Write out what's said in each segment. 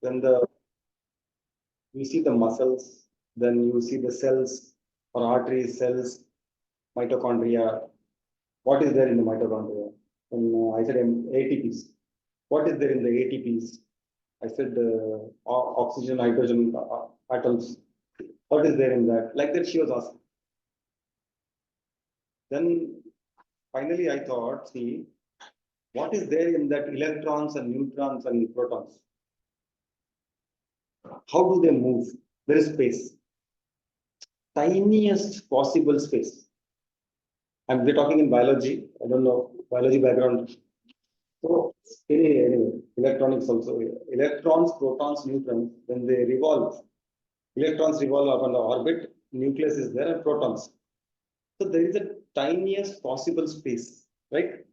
when you see the muscles, then you see the cells or arteries, cells, mitochondria. What is there in the mitochondria? And I said ATPs. What is there in the ATPs? I said oxygen, hydrogen atoms. What is there in that? Like that, she was asking. Then finally, I thought, see, what is there in that electrons and neutrons and protons? How do they move? There is space, tiniest possible space. And we're talking in biology. I don't know biology background. So anyway, electronics also. Electrons, protons, neutrons, when they revolve, electrons revolve on the orbit, nucleus is there, and protons. So there is a tiniest possible space, right?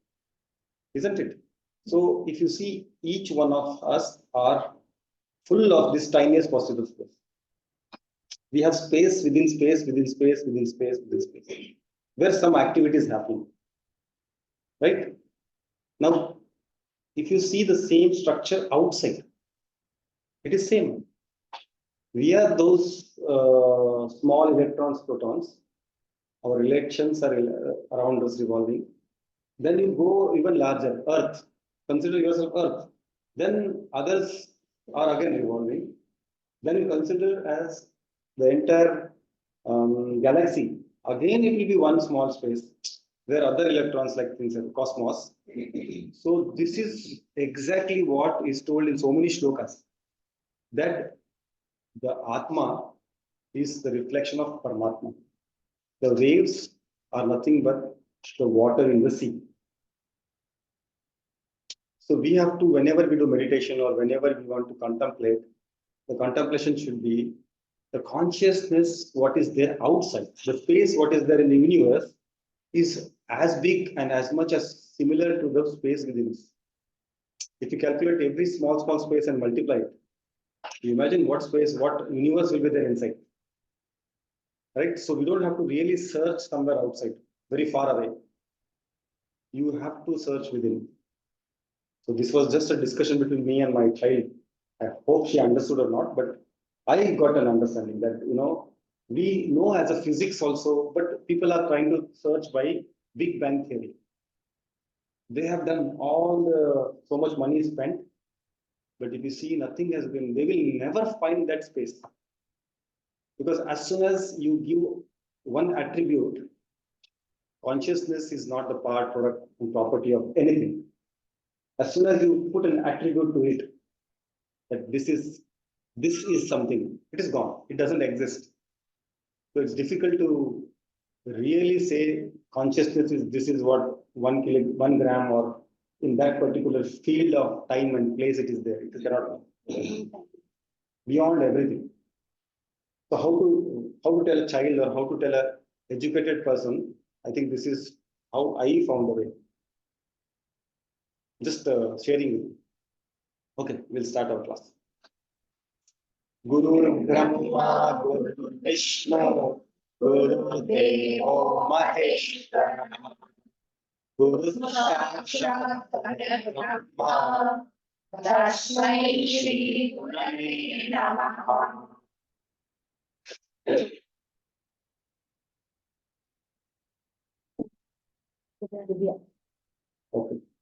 Isn't it? So if you see, each one of us are full of this tiniest possible space. We have space within space, within space, within space, within space, where some activity is happening, right? Now, if you see the same structure outside, it is same. We are those small electrons, protons. Our electrons are around us revolving. Then you go even larger, Earth. Consider yourself Earth. Then others are again revolving. Then you consider as the entire galaxy. Again, it will be one small space where other electrons like things like cosmos. So this is exactly what is told in so many shlokas, that the Atma is the reflection of Paramatma. The waves are nothing but the water in the sea. So we have to, whenever we do meditation or whenever we want to contemplate, the contemplation should be the consciousness, what is there outside. The space, what is there in the universe, is as big and as much as similar to the space within us. If you calculate every small space and multiply it, you imagine what space, what universe will be there inside. Right? So we don't have to really search somewhere outside, very far away. You have to search within. So this was just a discussion between me and my child. I hope she understood or not, but I got an understanding that, we know as a physics also, but people are trying to search by Big Bang theory. They have done so much money spent, but if you see, nothing has been, they will never find that space. Because as soon as you give one attribute, consciousness is not the part, product, and property of anything. As soon as you put an attribute to it, that this is something, it is gone. It doesn't exist. So it's difficult to really say consciousness is this is what 1 gram, or in that particular field of time and place it is there. It cannot be beyond everything. So how to tell a child or how to tell a educated person? I think this is how I found the way. Just sharing with you. Okay, we'll start our class. Guru Brahma, Guru Vishnu, Guru Devo Maheshwara, Guru Sakshat Parabrahma, Tasmai Shri Gurave Namaha. Okay.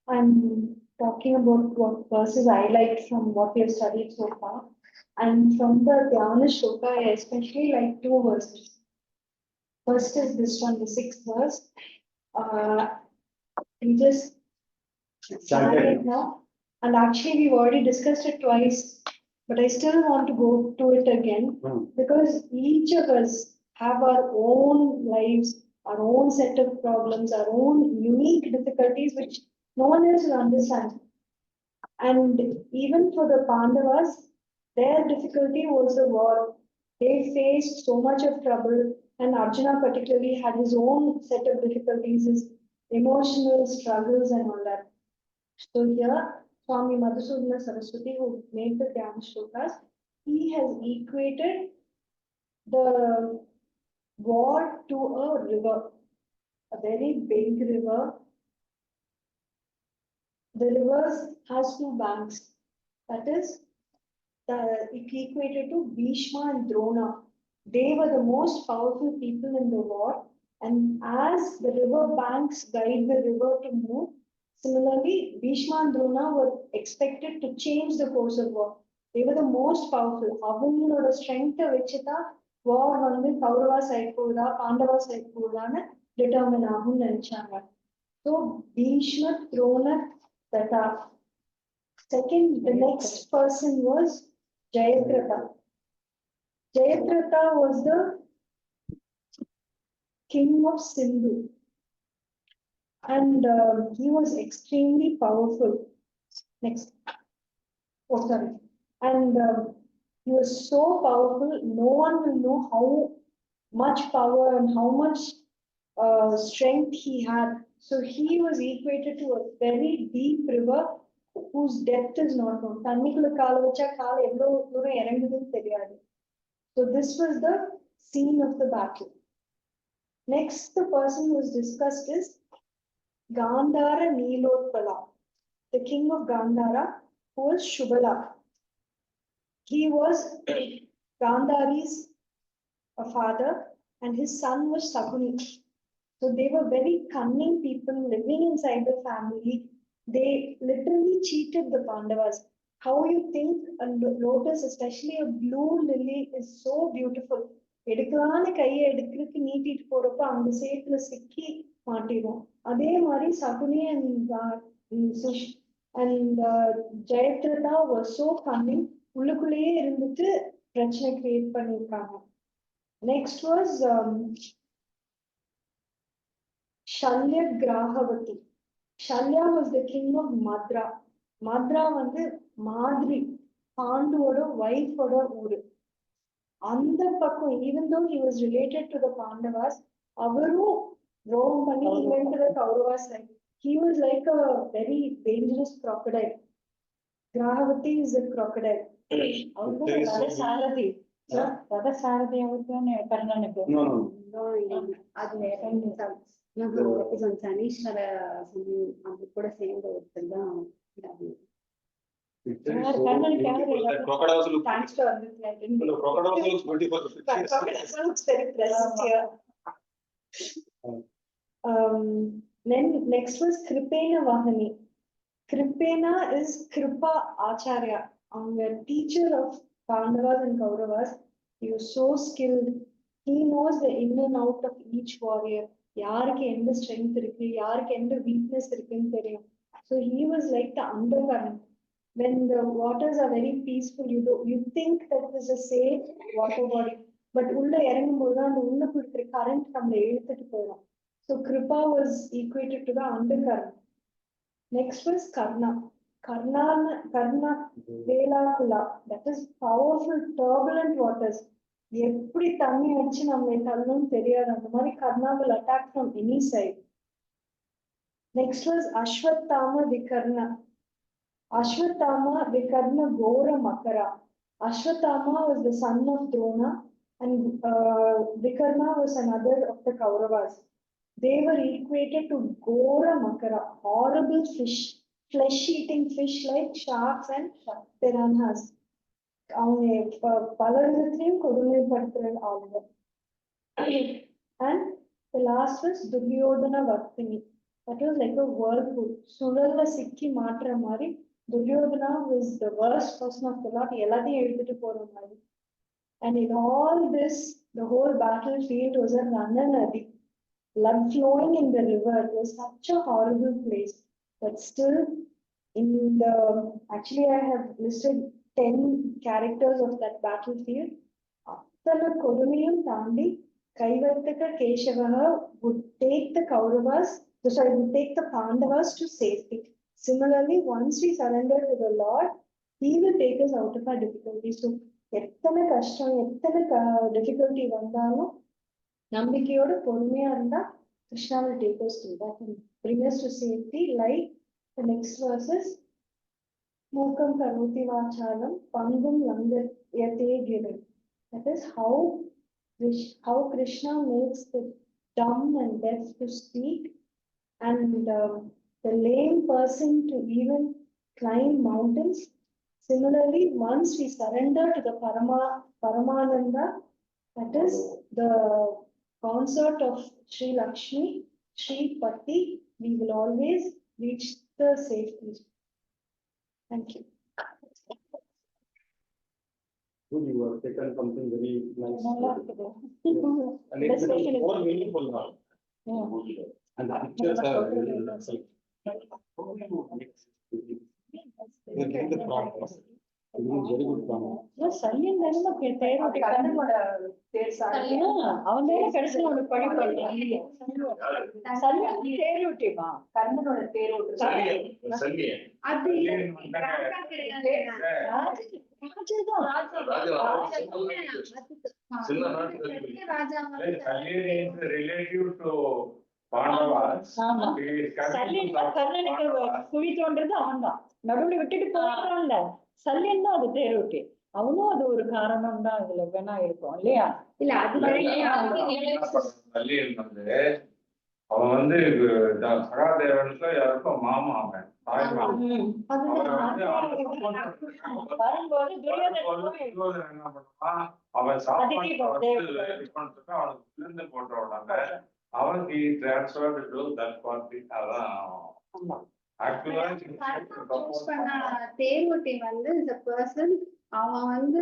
I'm talking about what verses I like from what we have studied so far. And from the Dhyana Shloka, I especially like 2 verses. First is this one, the 6th verse. We just chant it now. And actually, we've already discussed it twice, but I still want to go to it again because each of us have our own lives, our own set of problems, our own unique difficulties, which no one else will understand. And even for the Pandavas, their difficulty was the war. They faced so much of trouble, and Arjuna particularly had his own set of difficulties, his emotional struggles and all that. So here, Swami Madhusudana Saraswati, who made the Dhyana Shlokas, he has equated the war to a river, a very big river. The river has 2 banks. That is, equated to Bhishma and Drona. They were the most powerful people in the war. And as the river banks guide the river to move, similarly, Bhishma and Drona were expected to change the course of war. They were the most powerful. அவங்களோட strength வச்சுதான் war வந்து Kaurava side போகுதா Pandava side போகுதான்னு determine ஆகும்னு நினைச்சாங்க. So Bhishma, Drona, Tata. Second, the next person was Jayadratha. Jayadratha was the king of Sindhu. And he was extremely powerful. Next. Oh, sorry. And he was so powerful, no one will know how much power and how much strength he had. So he was equated to a very deep river whose depth is not known. தண்ணிக்குள்ள கால வச்சா கால் எவ்வளவு தூரம் இறங்குதுன்னு தெரியாது. So this was the scene of the battle. Next, the person who was discussed is Gandhara Nilotpala, the king of Gandhara, who was Shubala. He was Gandhari's father, and his son was Sakuni. So they were very cunning people living inside the family. They literally cheated the Pandavas. How you think a lotus, especially a blue lily, is so beautiful? எடுக்கலான்னு கையை எடுக்கிறதுக்கு நீட்டிட்டு போறப்ப அந்த சேத்துல சிக்கி மாட்டிடும். அதே மாதிரி Shakuni and Jayadratha was so cunning, உள்ளுக்குள்ளேயே இருந்துட்டு பிரச்சனை கிரியேட் பண்ணிருக்காங்க. Next was Shalya Grahavati. Shalya was the king of Madra. Madra வந்து மாதிரி பாண்டுவோட ஒய்ஃபோட ஊரு. அந்த பக்கம், even though he was related to the Pandavas, அவரும் ரோம் பண்ணி he went to the Kauravas side. He was like a very dangerous crocodile. Grahavati is a crocodile. சாரதி ரத சாரதி அவருக்குன்னு கர்ணனுக்கு அது சனீஸ்வர அது கூட சேர்ந்த ஒருத்தர் தான் கர்ணனுக்கு Thanks to then next was Kripena Vahani. Kripena is Kripa Acharya, our teacher of Pandavas and Kauravas. He was so skilled. He knows the in and out of each warrior. யாருக்கு எந்த strength இருக்கு, யாருக்கு எந்த weakness இருக்குன்னு தெரியும். So he was like the undercurrent. When the waters are very peaceful, you think that it is a safe water body, but உள்ள இறங்கும்போது அந்த உள்ள கொடுக்கிற current நம்மளை இழுத்துட்டு போயிடும். So Kripa was equated to the undercurrent. Next was Karna. Karna Velakula. That is powerful, turbulent waters. எப்படி தண்ணி அடிச்சு நம்மளை தள்ளணும்னு தெரியாது. அந்த மாதிரி Karna will attack from any side. Next was Ashwatthama Vikarna. Ashwatthama Vikarna Gora Makara. Ashwatthama was the son of Drona, and Vikarna was another of the Kauravas. They were equated to Gora Makara, horrible fish, flesh-eating fish like sharks and piranhas. அவங்க பல விதத்திலையும் கொடுமைப்படுத்துற ஆளுங்க. And the last was Duryodhana Vartini. That was like a whirlpool. சுழல்ல சிக்கி மாட்டுற மாதிரி Duryodhana was the worst person of the lot. எல்லாத்தையும் எடுத்துட்டு போற மாதிரி. And in all this, the whole battlefield was a Rananadi. Blood flowing in the river. It was such a horrible place. But still, actually I have listed 10 characters of that battlefield. அத்தனை கொடுமையும் தாண்டி கைவர்த்தக கேசவக would take the Kauravas, would take the Pandavas to safety. Similarly, once we surrender to the Lord, He will take us out of our difficulties. So, எத்தனை கஷ்டம், எத்தனை difficulty வந்தாலும் நம்பிக்கையோட பொறுமையா இருந்தா Krishna will take us through that and bring us to safety. Like the next verses, Mukam Karoti Vachalam Pangum Langyate Girim. That is how Krishna makes the dumb and deaf to speak, and the lame person to even climb mountains. Similarly, once we surrender to the Paramananda, that is the consort of Sri Lakshmi, Sri Pati, we will always reach the safety. Thank you. Good, you have taken something very nice. நல்லா இருக்குது. And it Discussion becomes is- more meaningful now. Yeah. And the pictures are very excellent. You are giving the prompt. You are very good prompt. Salliyan தானே தேரோட்டி கண்ணனோட பேர் sorry. அவன் தானே கடைசியில் அவனுக்கு படிப்பாங்க. சல்லியன் தேரோட்டிமா. கண்ணனோட தேரோட்டு. அது ராஜா கிடையாது. ராஜா relative to Pandavas. ஆமா. He is coming Salliyan from கர்ணனுக்கு Pandavas. குழி தோன்றது அவன் தான். நடுவுல விட்டுட்டு போறான்ல. சல்லியன் தான் அது தேரோட்டி. அவனும் அது ஒரு காரணம் தான் இதுல வேணா இருக்கும் இல்லையா? இல்ல அது சல்லியன் வந்து அவன் வந்து சகாதேவனுக்கு யாருக்கும் மாமா அவன் தாய் மாமன். வரும்போது துரியோதனன் என்ன பண்ணுவான், அவன் சாப்பாடு இது பண்றதுக்கு அவனுக்கு விருந்து போட்ட உடனே அவன் டிரான்ஸ்ஃபர் டு தட் பார்ட்டி. அதான் ஆக்சுவலா தேர்வுட்டி வந்து இந்த பர்சன் அவன் வந்து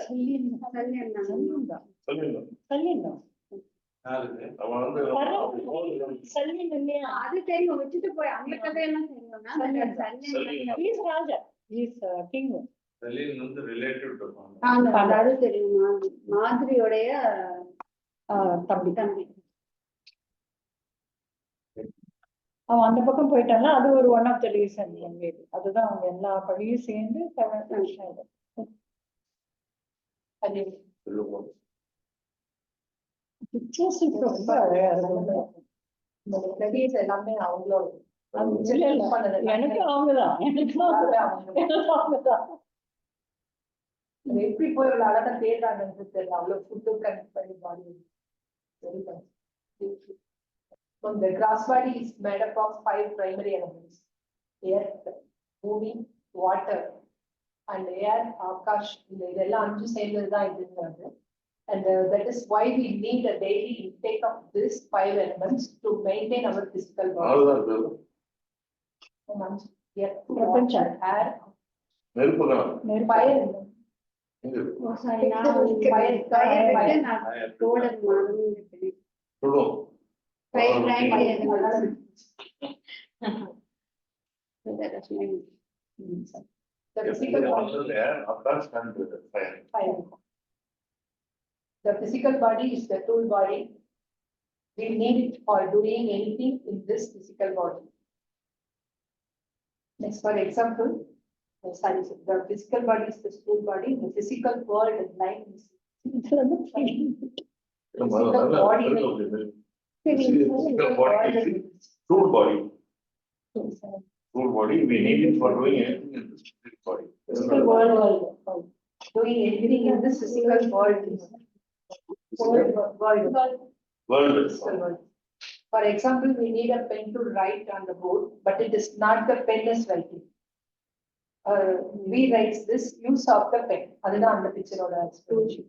சல்லியன் தான். அவன் வந்து சல்லியன் இல்லையா? அது தெரியும் விட்டுட்டு போய் அந்த கதையெல்லாம் தெரியும்னா He's ராஜா. He's king. சல்லியன் வந்து ரிலேட்டிவ் டு அது தெரியும் மாதிரியோடைய தம்பி. தம்பி. அவன் அந்த பக்கம் போயிட்டான்னா அது ஒரு ஒன் ஆஃப் த ரீசன். அதுதான் அவங்க எல்லா பழியும் சேர்ந்து பிக்சர்ஸ் ரொம்ப அழகா இருக்கும். எல்லாமே அவங்களோட. எனக்கு அவங்கதான். எப்படி போய் இவ்வளவு அழகா தேடுறாங்கன்னு தெரியல. அவ்வளவு ஃபுட்டு கனெக்ட் பண்ணி பாடி. So the grass body is made up of 5 primary elements: earth, moving, water, and air, akash. இதெல்லாம் 5 சேர்ந்ததுதான் இதுங்கிறது. And that is why we need a daily intake of these 5 elements to maintain our physical body. Earth, water, air, fire. The physical fire. The physical body is the tool body. We need it for doing anything in this physical body. Next, for example, the physical body is the tool body. The physical world is life. Tool body, we need it for doing anything in this body. Physical world, doing anything in this physical world. Physical world. For example, we need a pen to write on the board, but it is not the pen is writing. We write this use of the pen. Adana on the picture or explanation.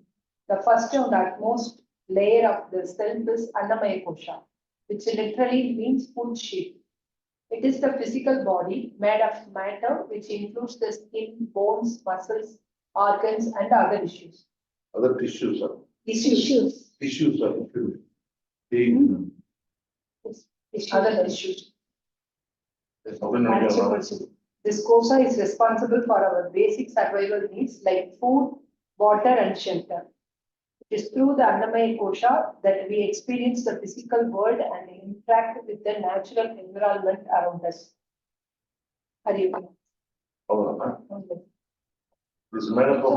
The first and utmost layer of the self is Annamaya Kosha, which literally means food sheet. It is the physical body made of matter, which includes the skin, bones, muscles, organs, and other tissues. Other tissues are Tissues. Other tissues. This kosha is responsible for our basic survival needs like food, water, and shelter. It is through the Annamaya Kosha that we experience the physical world and interact with the natural environment around us. Hari Om. This is made up of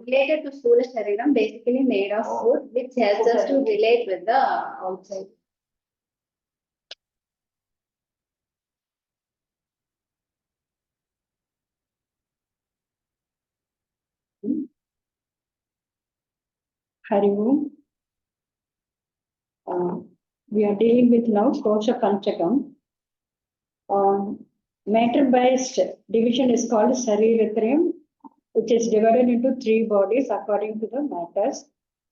related to Stula Shariram, basically made of food, which helps us to relate with the outside. Hari Om. We are dealing with now Kosha Panchakam. Matter-based division is called Sariratrayam, which is divided into 3 bodies according to the matters.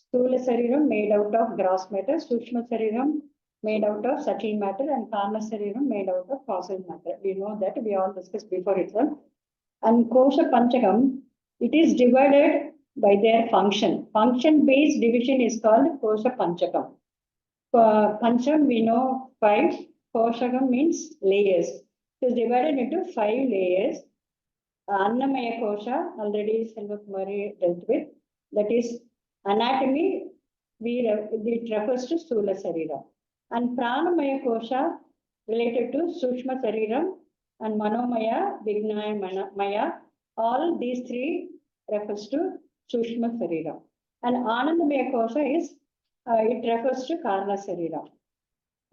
Sthula Sariram made out of gross matter, Sukshma Sariram made out of subtle matter, and Karma Sariram made out of causal matter. We know that, we all discussed before itself. And Kosha Panchakam, it is divided by their function. Function-based division is called Kosha Panchakam. Pancham, we know 5. Koshakam means layers. It is divided into 5 layers. Annamaya Kosha, already Selvakumari dealt with. That is anatomy, it refers to Sthula Sarira. And Pranamaya Kosha related to Sukshma Sariram, and Manomaya, Vignaya Maya, all these 3 refers to Sukshma Sarira. And Anandamaya Kosha is, it refers to Karna Sarira.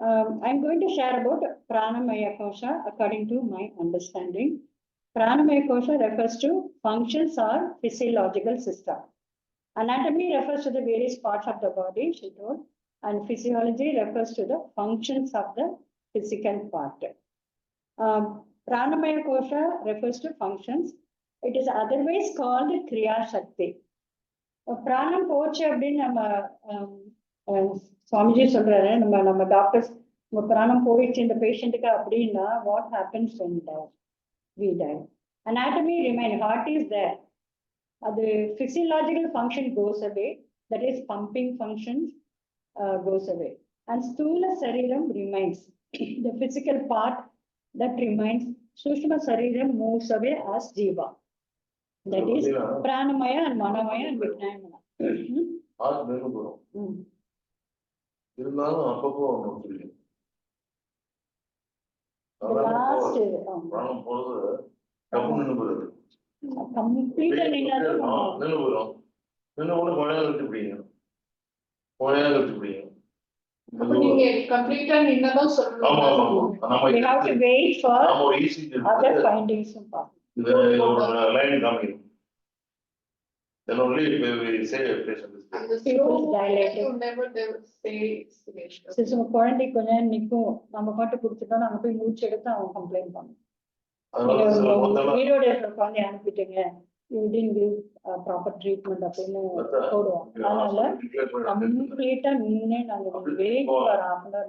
I'm going to share about Pranamaya Kosha according to my understanding. Pranamaya Kosha refers to functions or physiological system. Anatomy refers to the various parts of the body, she told, and physiology refers to the functions of the physical part. Pranamaya Kosha refers to functions. It is otherwise called Kriya Shakti. Pranam Poche அப்படின்னு Swamiji சொல்றாரு, நம்ம doctors பிராணம் போயிடுச்சு இந்த பேஷண்ட்டுக்கு அப்படின்னா what happens when we die? Anatomy remain, heart is there. The physiological function goes away, that is pumping functions goes away. And Sthula Sariram remains, the physical part that remains. Sushma Sariram moves away as Jiva. That is Pranamaya and Manomaya and Vignayamaya. இருந்தாலும் அப்பப்போ புரியும். பணம் போறது டப்பு நின்று போறது. நின்று போயிடும். நின்று கூட குழையாக இருக்கு பிடிங்க. குழையாக இருக்கு பிடிங்க. நீங்க கம்ப்ளீட்டா நின்னதும் சொல்லணும். ஆமா ஆமா. நம்ம We have to wait for நம்ம ஈஸி other findings. இது ஒரு லைன் காமிக்கணும். Then only we say a patient is And the People slow dilated. you never say exhalation. சில குழந்தை கொஞ்சம் நிற்கும், நம்ம பாட்டு கொடுத்துட்டோம், நாங்க போய் மூச்சு எடுத்து அவன் கம்ப்ளைண்ட் பண்ணும். வீரோட இருக்கிற குழந்தைய அனுப்பிட்டீங்க, you didn't give proper treatment அப்படின்னு போடுவோம். அதனால கம்ப்ளீட்டா நின்று நாங்க wait for half an hour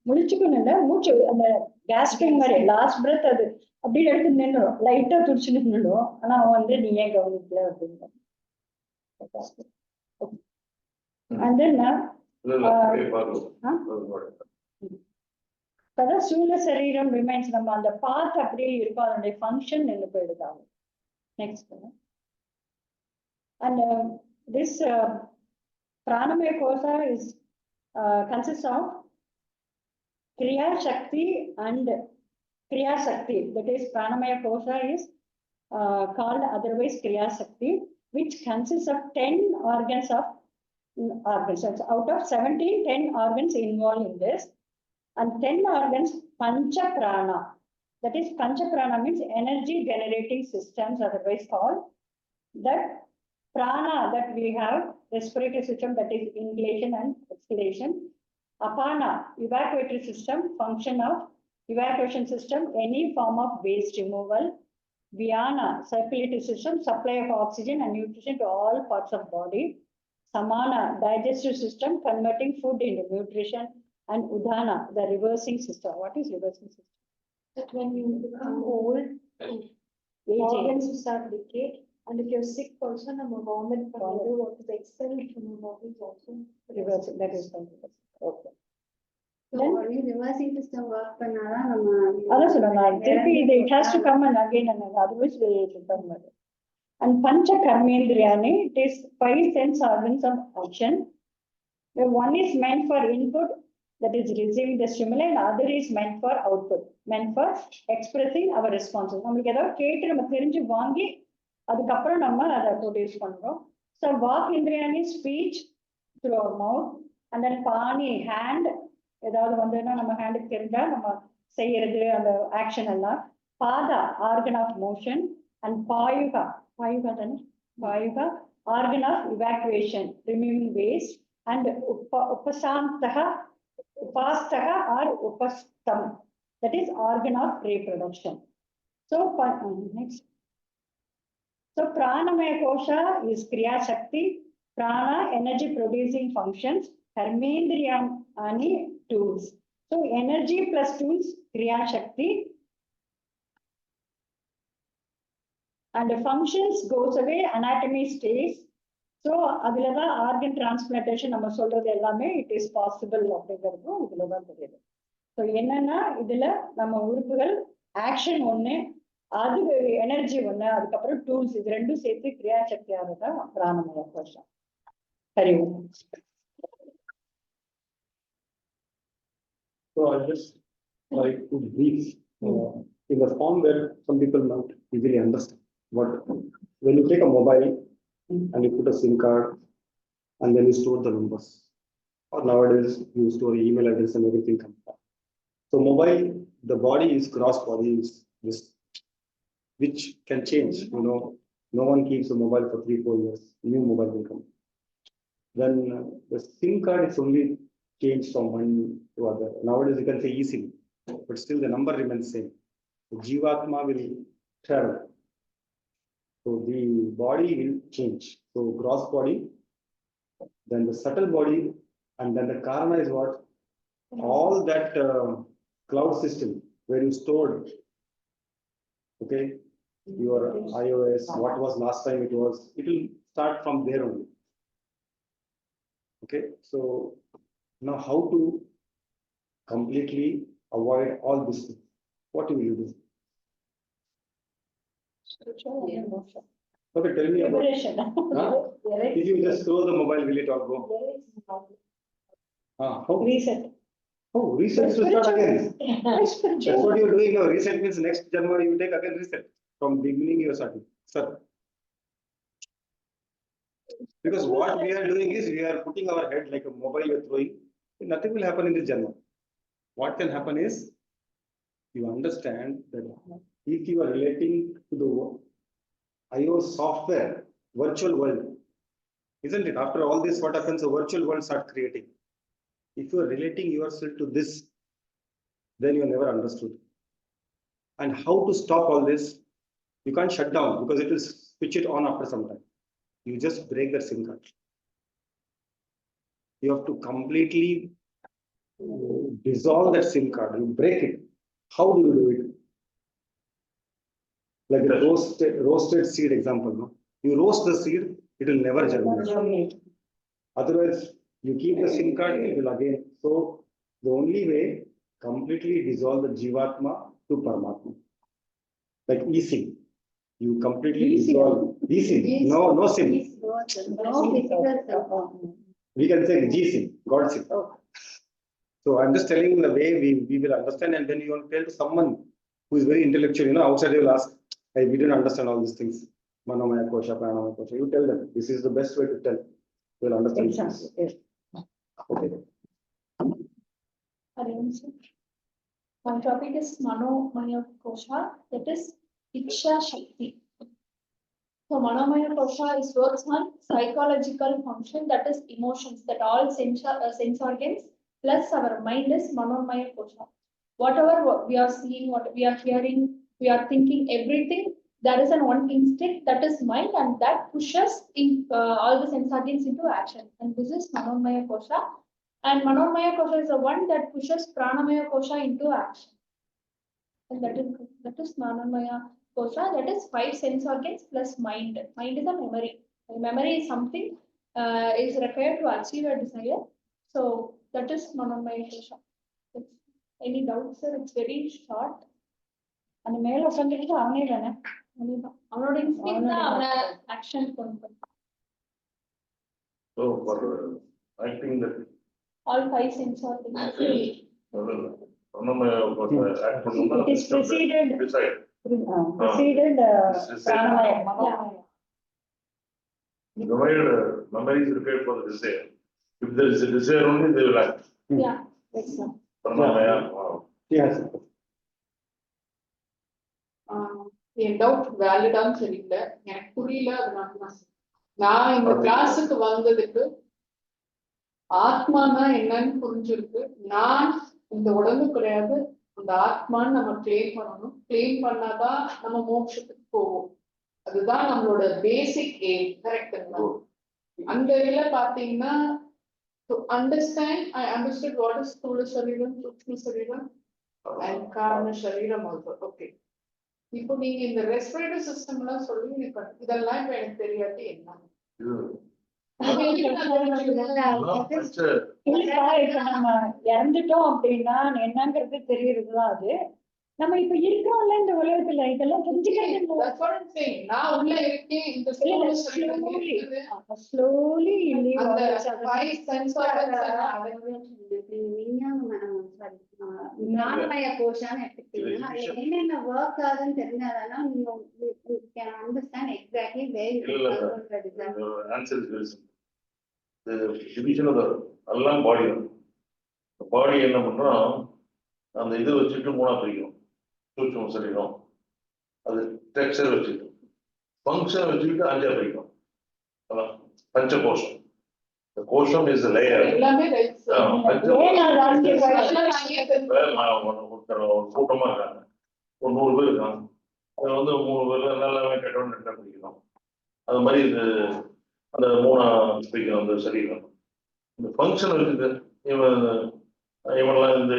முடிச்சுக்கணும். இல்ல மூச்சு அந்த கேஸ்ட்ரிங் மாதிரி லாஸ்ட் பிரெத் அது அப்படின்னு எடுத்து நின்றுடும், லைட்டா துடிச்சு நின்றுடும். ஆனா அவன் நீ ஏன் கவனிக்கல அப்படின்னு. And then Sthula Sariram remains, நம்ம அந்த பாத் அப்படியே இருக்கும், அதனுடைய ஃபங்க்ஷன் நின்று போயிடுதாங்க. Next. And this Pranamaya Kosha is consists of Kriya Shakti and Kriya Shakti. That is Pranamaya Kosha is called otherwise Kriya Shakti, which consists of 10 organs of organs. Out of 17, 10 organs involved in this. And 10 organs, Pancha Prana. That is, Pancha Prana means energy generating systems, otherwise called. That prana that we have, respiratory system, that is inhalation and exhalation. Apana, evacuatory system, function of evacuation system, any form of waste removal. Vyana, circulatory system, supply of oxygen and nutrition to all parts of body. Samana, digestive system, converting food into nutrition. And Udana, the reversing system. What is reversing system? That when you become old, organs start decay, and if you're sick person, I'm a vomit from what is expelled from your body is also Reversing, that is reversing. Okay. So only reversing system work பண்ணாதான் நம்ம அதான் சொல்றேன் திருப்பி it has to come and again and otherwise we will become. And Pancha Karmendriyani, it is 5 sense organs of action. One is meant for input, that is receiving the stimuli, and other is meant for output, meant for expressing our responses. நம்மளுக்கு ஏதாவது கேட்டு நம்ம தெரிஞ்சு வாங்கி அதுக்கப்புறம் நம்ம அதை produce பண்றோம். So Vak Indriyani, speech through our mouth, and then Pani, hand, ஏதாவது வந்துன்னா நம்ம ஹேண்டுக்கு தெரிஞ்சா நம்ம செய்யறது அந்த ஆக்ஷன் எல்லாம். Pada, organ of motion, and Payuga, Payuga தானே, Payuga, organ of evacuation, removing waste, and Upasantaha, Upastaha or Upastam, that is organ of reproduction. So, next. So, Pranamaya Kosha is Kriya Shakti, Prana, energy producing functions, Karmendriyam, Ani, tools. So, energy plus tools, Kriya Shakti. And the functions goes away, anatomy stays. So, adilada organ transplantation, nama solradhu ellame, it is possible அப்படிங்கிறதும் இதுலதான் தெரியுது. So, என்னன்னா இதுல நம்ம உறுப்புகள் action ஒண்ணு, அது energy ஒண்ணு, அதுக்கப்புறம் டூல்ஸ், இது ரெண்டும் சேர்த்து கிரியா சக்தியாகதான் பிராணமய கோஷம். சரி. So I just like to brief in the form where some people might easily understand. But when you take a mobile and you put a SIM card and then you store the numbers, or nowadays you store email address and everything comes back. So mobile, the body is gross body is this, which can change. You know, no one keeps a mobile for 3-4 years. New mobile will come. Then the SIM card is only changed from one to other. Nowadays you can say eSIM, but still the number remains same. The Jivatma will travel. So the body will change. So gross body, then the subtle body, and then the karma is what? All that cloud system where you stored, okay, your iOS, what was last time it was, it will start from there only. Okay, so now how to completely avoid all this? What will you do? Okay, tell me about. Liberation. Huh? If you just throw the mobile, will it all go? How? Reset. Oh, reset to start again. That's Spiritual. what you're doing now. Reset means next Janma you take again reset. From beginning you're starting. Sir. Because what we are doing is we are putting our head like a mobile you're throwing. Nothing will happen in this Janma. What can happen is you understand that if you are relating to the iOS software, virtual world, isn't it? After all this, what happens? A virtual world start creating. If you are relating yourself to this, then you never understood. And how to stop all this? You can't shut down because it will switch it on after some time. You just break the SIM card. You have to completely dissolve that SIM card. You break it. How do you do it? Like the roasted seed example. No? You roast the seed, it will never germinate. Otherwise, you keep the SIM card, it will again. So the only way, completely dissolve the Jivatma to Paramatma. Like eSIM. You completely dissolve eSIM. No SIM. No physical. We can say GSIM, God SIM. So I'm just telling you the way we will understand, and then you want to tell to someone who is very intellectual, you know, outside they will ask, hey, we didn't understand all these things. Manomaya Kosha, Pranamaya Kosha. You tell them, this is the best way to tell. They'll understand. Exactly. Yes. Okay. One topic is Manomaya Kosha, that is Iksha Shakti. So Manomaya Kosha is works on psychological function, that is emotions, that all sense organs plus our mind is Manomaya Kosha. Whatever we are seeing, what we are hearing, we are thinking, everything, that is an one instinct, that is mind, and that pushes in all the sense organs into action. And this is Manomaya Kosha. And Manomaya Kosha is the one that pushes Pranamaya Kosha into action. And that is Manomaya Kosha, that is 5 sense organs plus mind. Mind is a memory. Memory is something is required to achieve a desire. So that is Manomaya Kosha. Any doubts, sir? It's very short. அந்த மேல உட்காந்துட்டு அவனே தானே அவனோட instinct தான் அவன action கொண்டு வரும். So for acting that. All 5 sense organs. It is preceded. Decide. Preceded Pranamaya. Memory is required for the desire. If there is a desire only, they will act. Yeah. Pranamaya. Yes. N doubt வேலிடான்னு தெரியல, எனக்கு புரியல. அதனால நான் இந்த கிளாஸுக்கு வந்ததுக்கு ஆத்மானா என்னன்னு புரிஞ்சிருக்கு. நான் இந்த உடம்பு கிடையாது, அந்த ஆத்மான்னு நம்ம கிளைம் பண்ணணும். கிளைம் பண்ணாதான் நம்ம மோட்சத்துக்கு போவோம். அதுதான் நம்மளோட பேசிக் எய்ம். கரெக்டுங்களா? அந்த இதுல பாத்தீங்கன்னா to understand, I understood what is Sthula Shariram, Sukshma Shariram and Karana Shariram also. Okay. இப்போ நீங்க இந்த ரெஸ்பிரேட்டரி சிஸ்டம் எல்லாம் சொல்லி இதெல்லாம் இப்ப எனக்கு தெரியாது என்ன. இல்லப்பா, இப்ப நம்ம இறந்துட்டோம் அப்படின்னா என்னங்கிறது தெரியறதுதான் அது. நம்ம இப்ப இருக்கிறோம்ல இந்த உலகத்துல, இதெல்லாம் புரிஞ்சுக்கிறது That's what I'm saying. நான் உள்ள இருக்கேன், இந்த ஸ்லோலி slowly அந்த five sense organs ஞானமய கோஷான்னு எடுத்துக்கிட்டீங்கன்னா அதுல என்னென்ன ஒர்க் ஆகுதுன்னு தெரிஞ்சாதான் நீங்க can understand exactly where you இல்ல, are going to result. answer is very simple. The division of the எல்லாம் பாடி தான். பாடி என்ன பண்றோம், அந்த இதை வச்சுட்டு மூணா பிரிக்கிறோம். சூட்சும சரீரம், அது டெக்ஸ்சர் வச்சுட்டு, ஃபங்க்ஷன் வச்சுக்கிட்டு அஞ்சா பிரிக்கிறோம். அதான் பஞ்சகோஷம். The கோஷம் is a layer. எல்லாமே ரைட்ஸ். கூட்டமா இருக்காங்க, ஒரு 100 பேர் இருக்காங்க. அதுல வந்து 3 பேர்ல எல்லாமே கெட்டவன் ரெண்டா பிடிக்கிறோம். அது மாதிரி இது அந்த மூணா பிரிக்கிறோம் அந்த சரீரம். இந்த ஃபங்க்ஷன் இருக்குது, இவன்லாம் இந்த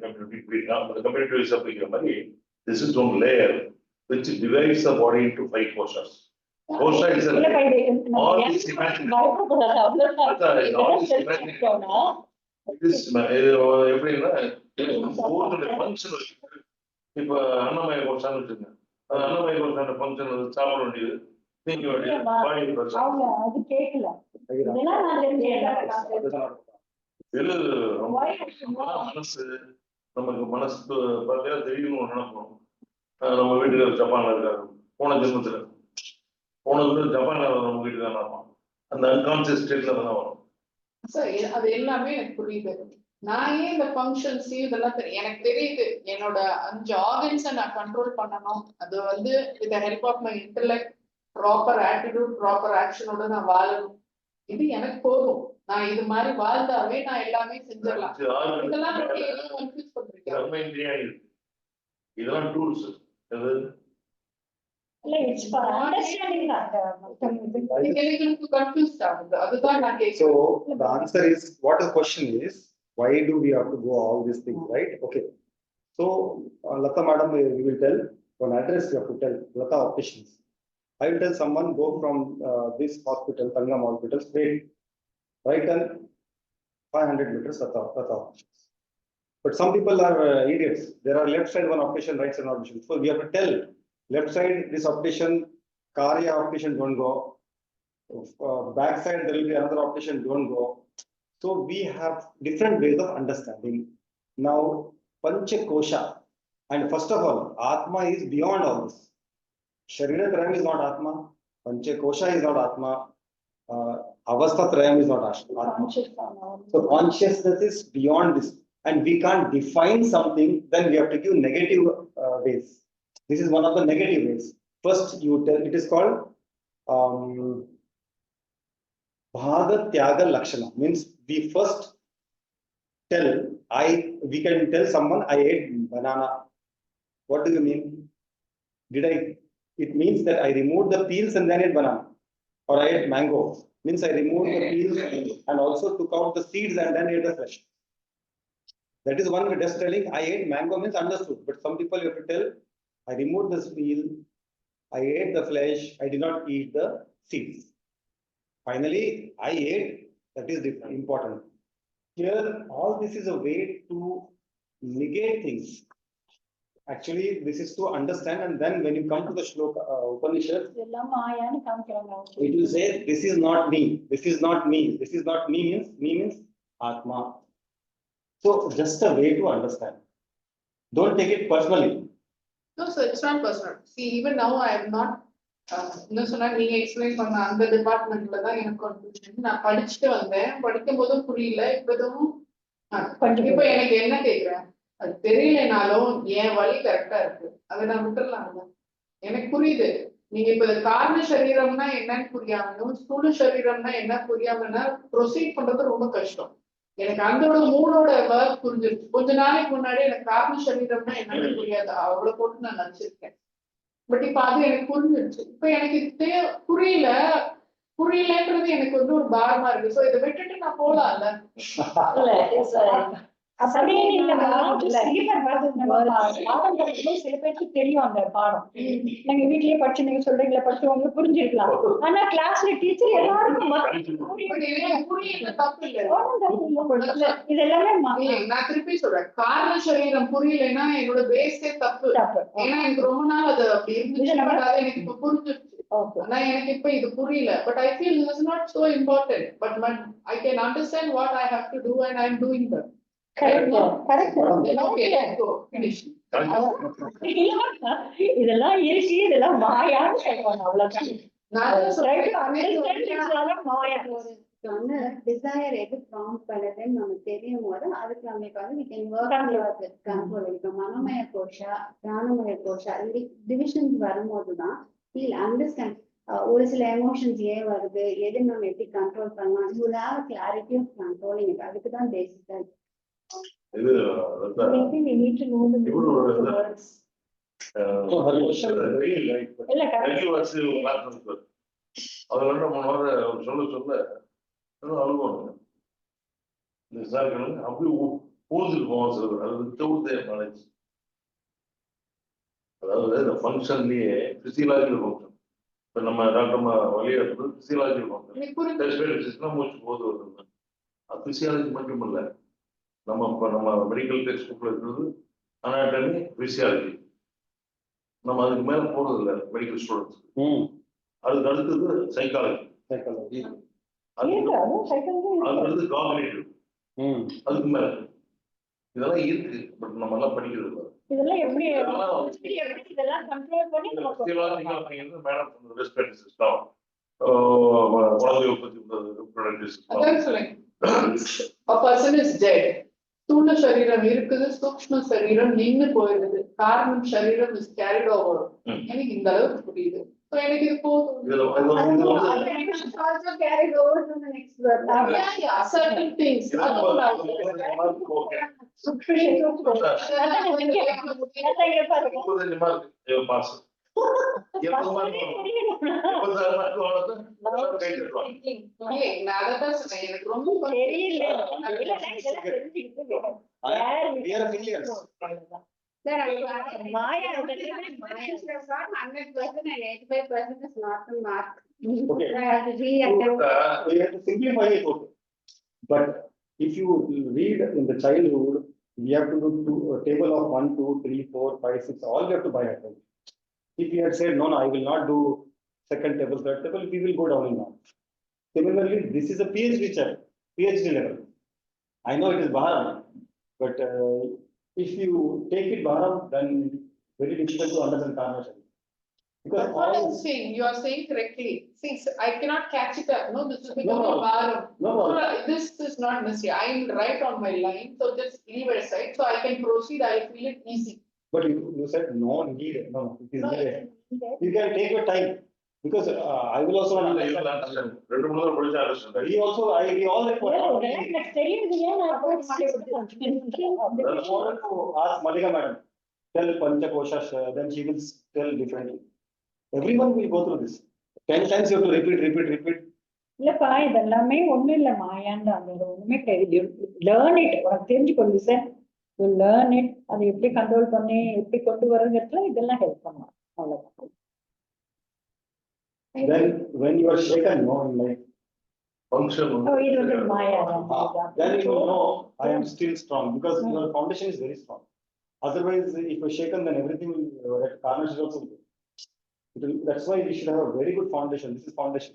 கம்யூனிட்டி பிரிக்கலாம், அந்த கம்யூனிட்டி வைஸா பிரிக்கிற மாதிரி this is one layer which divides the body into 5 koshas. Kosha is a layer. All is imaginary. All is imaginary. This எப்படின்னா ஒவ்வொரு ஃபங்க்ஷன் இருக்கு. இப்ப அன்னமய கோஷான்னு வச்சுங்க, அன்னமய கோஷான ஃபங்க்ஷன் சாப்பிட வேண்டியது, நீங்க வேண்டியது, பாடி அது கேட்கல. இதெல்லாம் நான் தெரிஞ்சுக்கிறேன். மனசு, நமக்கு மனசு பார்த்தா தெரியும்னு ஒரு நினைப்போம். நம்ம வீட்டுக்காரர் ஜப்பான்ல இருக்காரு, போன ஜென்மத்துல ஜப்பான்ல நம்ம வீட்டுக்காரர் நினைப்போம். அந்த அன்கான்சியஸ் ஸ்டேட்ல தானே வரும். அது எல்லாமே எனக்கு புரியுது. நான் ஏன் இந்த ஃபங்க்ஷன்ஸ் இதெல்லாம் எனக்கு தெரியுது. என்னோட 5 ஆர்கன்ஸை நான் கண்ட்ரோல் பண்ணணும். அது வந்து with help of my intellect, proper attitude, proper ஆக்ஷனோட நான் வாழணும். இது எனக்கு போதும். நான் இது மாதிரி வாழ்ந்தாவே நான் எல்லாமே செஞ்சிடலாம். இதெல்லாம் கன்ஃபியூஸ் பண்றீங்க. இதெல்லாம் டூல்ஸ். இல்ல, it's for understanding that. எனக்கு கன்ஃபியூஸ் ஆகுது. அதுதான் நான் கேக்குறேன். So the answer is, what the question is, why do we have to go all these things, right? Okay. So Lata madam, you will tell one address, you have to tell Lata opticians. I will tell someone, go from this hospital, Tangam hospital, straight right and 500 meters Lata opticians. But some people are idiots. There are left side one optician, right side one optician. So we have to tell left side this optician, Karya optician, don't go. Back side there will be another optician, don't go. So we have different ways of understanding. Now Pancha Kosha, and first of all, Atma is beyond all this. Sharira Trayam is not Atma, Pancha Kosha is not Atma, Avastha Trayam is not Atma. So consciousness is beyond this, and we can't define something, then we have to give negative ways. This is one of the negative ways. First you tell, it is called Bhaga Tyaga Lakshana, means we first tell, we can tell someone, I ate banana. What do you mean? It means that I removed the peels and then ate banana. Or I ate mango, means I removed the peels and also took out the seeds and then ate the flesh. That is one way. Just telling I ate mango means understood, but some people you have to tell, I removed the peel, I ate the flesh, I did not eat the seeds. Finally, I ate, that is important. Here, all this is a way to negate things. Actually, this is to understand, and then when you come to the Shloka Upanishad, it will say, this is not me, this is not me, this is not me means Atma. So, just a way to understand. Don't take it personally. No, so it's not personal. See, even now I am not. இன்னும் சொன்னா நீங்க explain பண்ண அந்த டிபார்ட்மெண்ட்ல தான் எனக்கு confusion. நான் படிச்சுட்டு வந்தேன், படிக்கும் போதும் புரியல, இப்போதும் இப்போ எனக்கு என்ன கேக்குறேன், அது தெரியலனாலும் என் வழி கரெக்டா இருக்கு, அதை நான் விட்டுடலாம். எனக்கு புரியுது. நீங்க இப்ப காரண சரீரம்னா என்னன்னு புரியாமலும், ஸ்தூல சரீரம்னா என்ன புரியாமன்னா ப்ரொசீட் பண்றது ரொம்ப கஷ்டம். எனக்கு அந்த மூணோட ஒர்க் புரிஞ்சிருச்சு. கொஞ்ச நாளைக்கு முன்னாடி எனக்கு காரண சரீரம்னா என்னன்னு புரியாது, அவ்வளவு போட்டு நான் நினைச்சிருக்கேன். பட் இப்ப அது எனக்கு புரிஞ்சிருச்சு. இப்ப எனக்கு இது புரியலன்றது எனக்கு வந்து ஒரு பாரமா இருக்கு. சோ இதை விட்டுட்டு நான் போலாம்ல. அப்படியே இல்லம்மா, பாடம் படிக்கும்போது சில பேருக்கு தெரியும் அந்த பாடம். நீங்க வீட்லயே படிச்சு நீங்க சொல்றீங்களா, படிச்சு உங்களுக்கு புரிஞ்சிருக்கலாம். ஆனா கிளாஸ்ல டீச்சர் எல்லாருக்கும் புரியல தப்பு இல்ல. இது எல்லாமே நான் திருப்பி சொல்றேன், காரண சரீரம் புரியலைன்னா என்னோட பேஸே தப்பு. ஏன்னா எனக்கு ரொம்ப நாள் அது அப்படி இருந்துச்சு, எனக்கு இப்ப புரிஞ்சிருச்சு. ஆனா எனக்கு இப்ப இது புரியல. But I feel this is not so important. But I can understand what I have to do and I am doing that. இதெல்லாம் இருக்கு, இதெல்லாம் மாயான்னு சொல்லுவாங்க. அவ்வளவுதான். டிசைர் எது ப்ராம்ப்ட் பண்ணுதுன்னு நமக்கு தெரியும் போது அதுக்கு நமக்கு வந்து we can work towards control. இப்போ மனோமய Gosha, பிராணமய Gosha divisions வரும்போதுதான் we'll understand ஒரு சில எமோஷன்ஸ் ஏன் வருது, எது நம்ம எப்படி கண்ட்ரோல் பண்ணலாம். you will have a clarity of controlling it. அதுக்கு தான் பேசிக்கா இது Maybe we need to know the meaning of the words. இல்ல correct. அதுல 3 வாரம் சொல்ல அனுபவம் இந்த சார்கள் அப்படி போதிருக்கோம் சிலர். அது வித்தவுட் நாலேஜ். அதாவது இந்த ஃபங்க்ஷன்லயே பிசியலாஜிக்கல் ஃபங்க்ஷன். இப்ப நம்ம டாக்டர் வழியாடுறது பிசியலாஜிக்கல் ஃபங்க்ஷன். மூச்சு போது வருது. அது பிசியாலஜி மட்டும் இல்லை, நம்ம மெடிக்கல் டெக்ஸ்ட் புக்ல இருக்கிறது அனாட்டமி, பிசியாலஜி. நம்ம அதுக்கு மேல போறது இல்லை மெடிக்கல் ஸ்டூடெண்ட்ஸ். அதுக்கு அடுத்தது சைக்காலஜி, அதுக்கு அடுத்தது காக்னிட்டிவ், அதுக்கு மேல இதெல்லாம் இருக்கு. பட் நம்ம எல்லாம் படிக்கிறது இல்லை. இதெல்லாம் எப்படி இதெல்லாம் கண்ட்ரோல் பண்ணி மேடம் ரெஸ்பிரேட்டரி சிஸ்டம், குழந்தை உற்பத்தி A person is dead. ஸ்தூல சரீரம் இருக்குது, சூக்ஷ்ம சரீரம் நின்னு போயிருது, காரணம் சரீரம் is carried over. எனக்கு இந்த அளவுக்கு புரியுது. எனக்கு இது போதும். also carried over to the next word. Yeah, certain things. எனக்கு ரொம்ப தெரியல. Sir, Maya, 100% and 85% is not the mark. Okay. We have to simplify it. But if you read in the childhood, we have to do a table of 1, 2, 3, 4, 5, 6, all we have to buy at home. If you had said, no, I will not do second table, third table, we will go down in marks. Similarly, this is a PhD level. I know it is Bharam, but if you take it Bharam, then very difficult to understand Karma. Because what I'm saying, you are saying correctly. See, I cannot catch it up. No, this is becoming Bharam. No. This is not necessary. I am right on my line, so just leave it aside. So I can proceed. I feel it easy. But you said no need. No, it is needed. You can take your time. Because I will also understand. We also, we all require. Ask Malika madam, tell Panchakosha, then she will tell differently. Everyone will go through this. 10 times you have to repeat. இல்லப்பா, இதெல்லாமே ஒண்ணும் இல்ல மாயான்னு அந்த ஒண்ணுமே தெரியும். Learn it. உனக்கு தெரிஞ்சுக்கொள்ளு sir. Learn it. அதை எப்படி கண்ட்ரோல் பண்ணி எப்படி கொண்டு வரதுல இதெல்லாம் ஹெல்ப் பண்ணுவாங்க. அவ்வளவுதான். Then when you are shaken, no, in life, function. Oh, it was in Maya. Then you will know I am still strong because your foundation is very strong. Otherwise, if you are shaken, then everything will. Karma is also good. That's why we should have a very good foundation. This is foundation.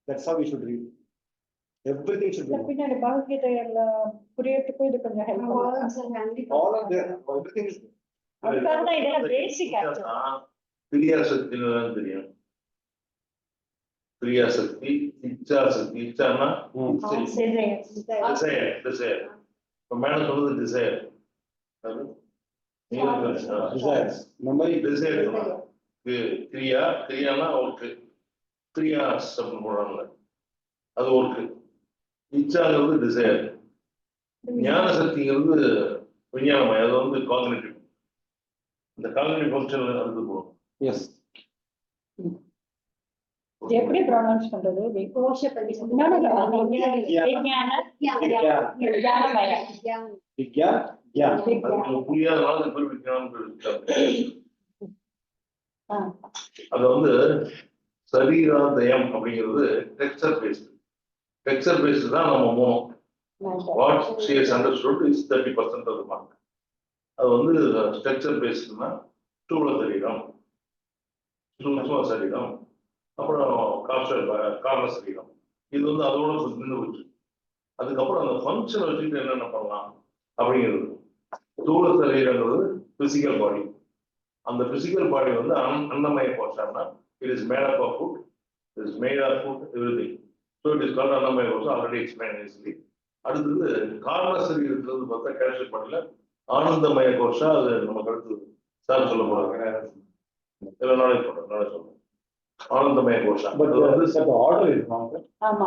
That's how we should read. Everything should be. பின்னாடி பகவத்கீதை புரியறதுக்கும் இது கொஞ்சம் help பண்ணும். All of them, everything is. அதுக்காக இதெல்லாம் பேசிக் ஆக்சுவலா. கிரியாசக்தின்னு தெரியும். கிரியாசக்தி, இச்சாசக்தி, இச்சானா desire. இப்ப மேடம் சொல்றது டிசைர். கிரியானா ஒர்க்கு, கிரியா அப்படின்னு போடுறாங்கல்ல, அது ஒர்க்கு. இச்சாங்கிறது டிசைர். ஞான சக்திங்கிறது விஞ்ஞானமயம், அது வந்து காக்னிட்டிவ். இந்த காக்னிட்டிவ் ஃபங்க்ஷன் அதுக்கு போகும். எஸ். எப்படி ப்ரொனவுன்ஸ் பண்றது? விகோஷபதி. புரியாதனால பேர் விஞ்ஞானம் அது வந்து சரீராதயம் அப்படிங்கிறது டெக்ஸ்சர் பேஸ்ட். டெக்ஸ்சர் பேஸ்ட் தான் நம்ம மூணும். What she has understood is 30% of the mark. அது வந்து ஸ்ட்ரக்சர் பேஸ்ட்னா ஸ்தூல சரீரம், சூக்ஷ்ம சரீரம், அப்புறம் காரண சரீரம். இது வந்து அதோட நின்று போச்சு. அதுக்கப்புறம் அந்த ஃபங்க்ஷனை வச்சுட்டு என்னென்ன பண்ணலாம் அப்படிங்கிறது. ஸ்தூல சரீரங்கிறது பிசிக்கல் பாடி. அந்த பிசிக்கல் பாடி வந்து அன்னமய கோஷம்னா it is made up of food, it is made of food everything. So it is called அன்னமய கோஷம். Already explain easily. அடுத்தது காரண சரீரத்தில் பார்த்தா கேல்சியம் பாடியில் ஆனந்தமய கோஷம். அது நமக்கு அடுத்து சார் சொல்ல போறாங்க. நாளைக்கு சொல்றேன். ஆனந்தமய கோஷம். But order is wrong. ஆமா.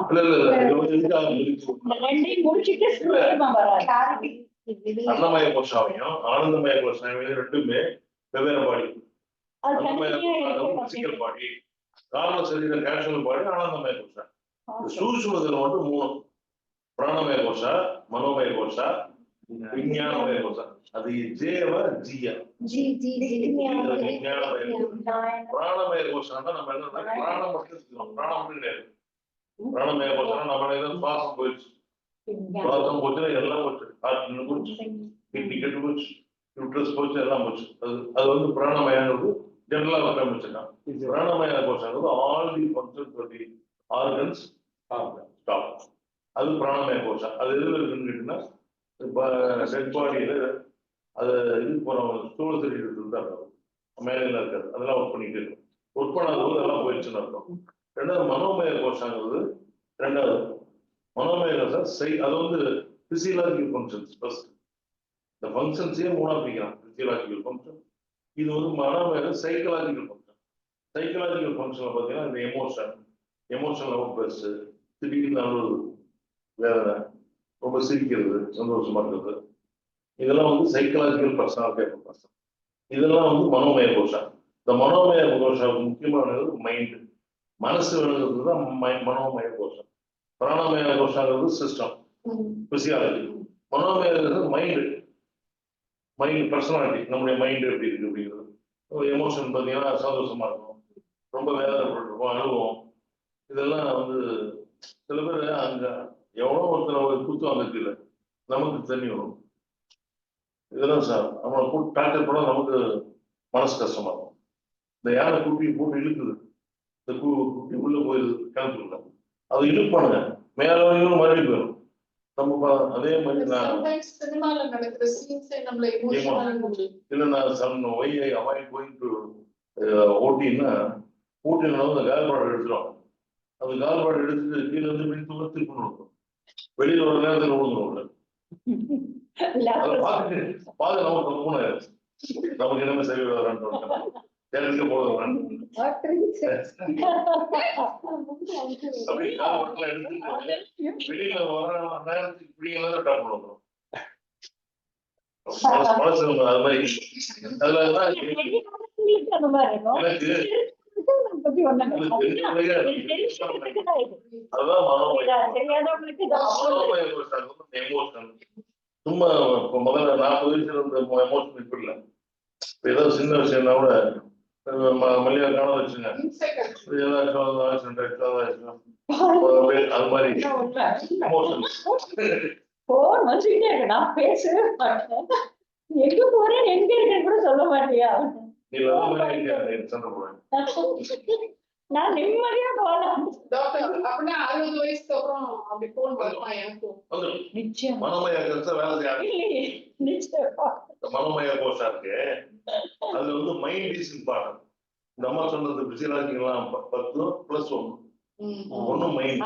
அன்னமய கோஷாவையும் ஆனந்தமய கோஷாவையும் ரெண்டுமே வெவ்வேறு பாடி. அன்னமய பிசிக்கல் பாடி, காரண சரீரம் கேல்சியம் பாடி, ஆனந்தமய கோஷம். சூட்சுமத்தில் மட்டும் 3: பிராணமய கோஷா, மனோமய கோஷா, விஞ்ஞானமய கோஷா. அது ஜேவ ஜியா. பிராணமய கோஷம் தான் நம்ம என்ன பிராணம் மட்டும் எடுத்துக்கணும். பிராணம் மட்டும் கிடையாது. பிராணமய கோஷம் நம்ம சுவாசம் போயிடுச்சு, சுவாசம் போச்சு, எல்லாம் போச்சு, ஹார்ட் போச்சு, கிட்னி கெட்டு போச்சு, யூட்ரஸ் போச்சு, எல்லாம் போச்சு. அது வந்து பிராணமயானது ஜெனரலா ஆரம்பிச்சிருக்கான். பிராணமய கோஷம் all the functions of the organs stop. அது பிராணமய கோஷம். அது எதுல இருக்குன்னு கேட்டீங்கன்னா டெட் பாடியில அது இது போறவங்க ஸ்தூல சரீரத்தில் தான் இருக்கும், மேலே இருக்காது. அதெல்லாம் ஒர்க் பண்ணிட்டு இருக்கும். ஒர்க் பண்ணாதது அதெல்லாம் போயிடுச்சுன்னு அர்த்தம். ரெண்டாவது மனோமய கோஷங்கிறது. ரெண்டாவது மனோமய கோஷம் அது வந்து பிசியலாஜிக்கல் ஃபங்க்ஷன்ஸ். ஃபர்ஸ்ட் இந்த ஃபங்க்ஷன்ஸே 3ஆ பிரிக்கலாம். பிசியலாஜிக்கல் ஃபங்க்ஷன், இது வந்து மனோமய சைக்கலாஜிக்கல் ஃபங்க்ஷன். சைக்கலாஜிக்கல் ஃபங்க்ஷன்ல பார்த்தீங்கன்னா இந்த எமோஷனல் அவுட் பர்ஸ்ட், திடீர்னு ஒரு வேதனை, ரொம்ப சிரிக்கிறது, சந்தோஷமா இருக்கிறது, இதெல்லாம் வந்து சைக்கலாஜிக்கல் பர்சனாலிட்டி ஆஃப் பர்சன். இதெல்லாம் வந்து மனோமய கோஷம். இந்த மனோமய கோஷம் முக்கியமானது மைண்ட், மனசு வேணுங்கிறது தான் மனோமய கோஷம். பிராணமய கோஷங்கிறது சிஸ்டம், பிசியாலஜி. மனோமய மைண்ட் பர்சனாலிட்டி, நம்முடைய மைண்ட் எப்படி இருக்கு அப்படிங்கிறது. எமோஷன் பார்த்தீங்கன்னா சந்தோஷமா இருக்கும், ரொம்ப வேதனைப்பட்டிருப்போம், அழுவோம். இதெல்லாம் வந்து சில பேர் அங்க எவ்வளோ ஒருத்தர் குத்து வந்துருக்கு இல்லை, நமக்கு தண்ணி வரும். இதெல்லாம் சார் அவனை கூட்டு டாக்டர் போனால் நமக்கு மனசு கஷ்டமா இருக்கும். இந்த யானை குட்டி போட்டு இழுக்குது, இந்த குட்டி உள்ள போயிடுது கிணத்துக்குள்ள, அது இழுப்பானுங்க மேல மறுபடியும் போயிடும். நம்ம அதே மாதிரி ஓட்டின்னா ஊட்டினா அந்த கால்பாடு எடுத்துரும். அந்த கால்பாடு எடுத்துட்டு கீழே வந்து திருப்பி இருக்கும், வெளியில ஒரு நேரத்தில் விழுந்துரும். பாது நமக்கு மூணாயிரம், நமக்கு என்ன சரி வரான்னு போதும். அப்படி கால்பாட்டுல எடுத்துட்டு வெளியில வர நேரத்துக்கு இப்படிங்கிறத டாப் பண்ணுவோம். மனசு அது மாதிரி. அதுலதான் எனக்கு அதான் எமோஷன். சும்மா முதல்ல 40 வயசுல இருந்த எமோஷன் இப்ப இல்ல. ஏதாவது சின்ன விஷயம்னா கூட மல்லிகா காண வச்சுங்க, அது மாதிரி எமோஷன். எங்க போறேன் எங்க இருக்கேன்னு கூட சொல்ல மாட்டியா? நான் நிம்மதியா போகலாம். அப்படின்னா 60 வயசுக்கு அப்புறம் அப்படி போன் வரலாம் எனக்கும். நிச்சயம் மனோமய வேலை செய்யாது. மனோமய கோஷம் இருக்கு, அது வந்து மைண்ட் இஸ் இம்பார்ட்டன்ட். இந்த அம்மா சொன்னது பிசியலாஜிக்கெல்லாம் 10 + 1 மைண்ட்.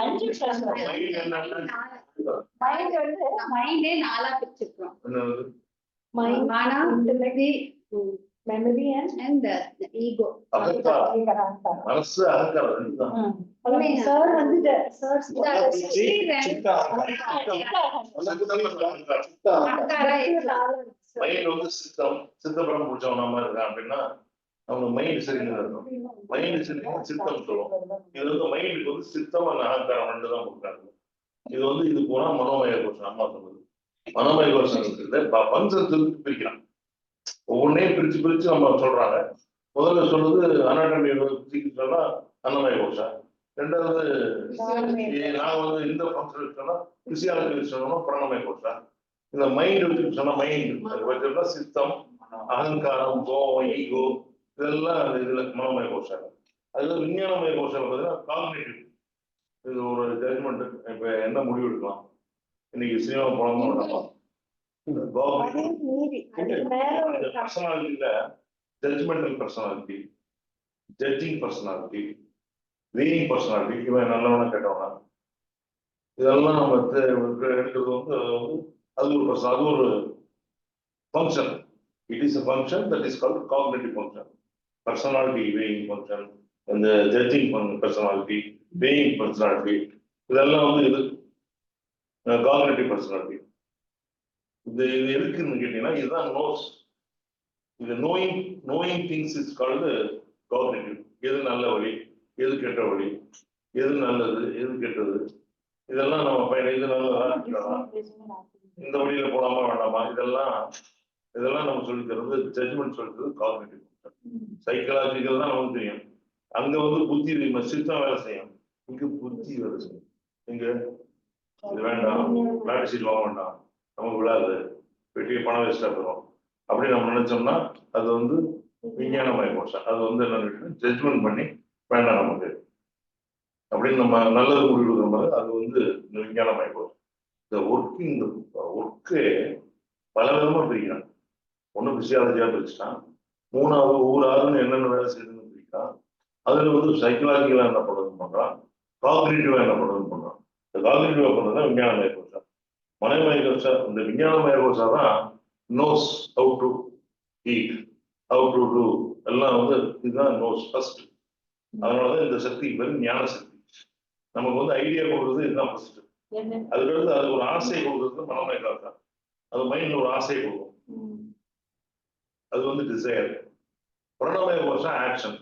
மைண்டே 4ஆ பிரிச்சிருக்கோம். என்னது? மனம், புத்தி, memory and. And the ego. அகங்காரம், மனசு அகங்காரம் ரெண்டுதான். Sir வந்து sir. மைண்ட் வந்து சித்தம், சித்தபுரம் பிடிச்சவன மாதிரி இருக்கான் அப்படின்னா அவங்க மைண்ட் சரின்னு இருக்கும். மைண்ட் சரிங்க சித்தம் சொல்லுவோம். இது வந்து மைண்டுக்கு வந்து சித்தம் அந்த அகங்காரம் ரெண்டு தான் கொடுக்குறாங்க. இது வந்து இது போனா மனோமய கோஷம். அம்மா சொன்னது மனோமய கோஷம் இருக்குது. பஞ்சம் பிரிக்கலாம், ஒவ்வொன்றையும் பிரிச்சு பிரிச்சு நம்ம சொல்றாங்க. முதல்ல சொல்றது அனாட்டமி சொன்னா அன்னமய கோஷம். ரெண்டாவது நான் வந்து இந்த ஃபங்க்ஷன் சொன்னா பிசியாலஜி சொன்னா பிரணமய கோஷம். இந்த மைண்ட் வச்சு சொன்னா மைண்ட் வச்சுன்னா சித்தம், அகங்காரம், கோபம், ஈகோ இதெல்லாம் இதுல மனோமய கோஷம். அதுல விஞ்ஞானமய கோஷம் பார்த்தீங்கன்னா காக்னிட்டிவ். இது ஒரு ஜட்மெண்ட். இப்ப என்ன முடிவு எடுக்கலாம், இன்னைக்கு சினிமா போனோம்னா பர்சனாலிட்டியில judgemental personality, judging personality, reading personality, இவன் நல்லவனா கேட்டவனா, இதெல்லாம் நம்ம எடுக்கிறது வந்து அது ஒரு பர்சன், அது ஒரு function. It is a function that is called cognitive function. Personality weighing function, இந்த ஜட்ஜிங் பர்சனாலிட்டி, weighing personality, இதெல்லாம் வந்து இது காக்னிட்டிவ் பர்சனாலிட்டி. இது எதுக்குன்னு கேட்டீங்கன்னா இதுதான் நோஸ். இது knowing things is called cognitive. எது நல்ல வழி, எது கெட்ட வழி, எது நல்லது, எது கெட்டது, இதெல்லாம் நம்ம பயணம். இது நல்லதா, இந்த வழியில போலாமா வேண்டாமா, இதெல்லாம் நம்ம சொல்லி தருவது ஜட்ஜ்மெண்ட் சொல்றது காக்னிட்டிவ். சைக்கலாஜிக்கல் தான் நமக்கு தெரியும். அங்க வந்து புத்தி சித்தம் வேலை செய்யும், இங்க புத்தி வேலை செய்யும். இங்க இது வேண்டாம், பிளாட் சீட் வாங்க வேண்டாம், நமக்கு விழாது, பெரிய பணம் வேஸ்டா போயிடும் அப்படி நம்ம நினைச்சோம்னா அது வந்து விஞ்ஞானமய கோஷம். அது வந்து என்ன ஜட்ஜ்மெண்ட் பண்ணி வேண்டாம் நமக்கு அப்படின்னு நம்ம நல்லது முடிவு மாதிரி அது வந்து இந்த விஞ்ஞானமய கோஷம். இந்த ஒர்க்கு பல விதமா பிரிக்கிறான். ஒன்னும் பிசியாலஜியா பிரிச்சுட்டான், மூணாவது ஒவ்வொரு ஆளுன்னு என்னென்ன வேலை செய்யுதுன்னு பிரிக்கிறான். அதுல வந்து சைக்கலாஜிக்கலா என்ன பண்ணுறது பண்றான், காக்னிட்டிவா என்ன பண்ணுறது பண்றான். இந்த காக்னிட்டிவா பண்றதுதான் விஞ்ஞானமய கோஷம். மனோமய கோஷம், இந்த விஞ்ஞானமய கோஷம் தான் knows how to eat, how to do எல்லாம் வந்து இதுதான் நோஸ் ஃபர்ஸ்ட். அதனாலதான் இந்த சக்திக்கு பேர் ஞான சக்தி. நமக்கு வந்து ஐடியா கொடுக்குறது இதுதான் ஃபர்ஸ்ட். அதுக்கடுத்து அது ஒரு ஆசை கொடுக்குறது மனோமய கோஷம். அது மைண்ட்ல ஒரு ஆசையை கொடுக்கும், அது வந்து டிசைர். பிரணமய கோஷம் ஆக்ஷன்.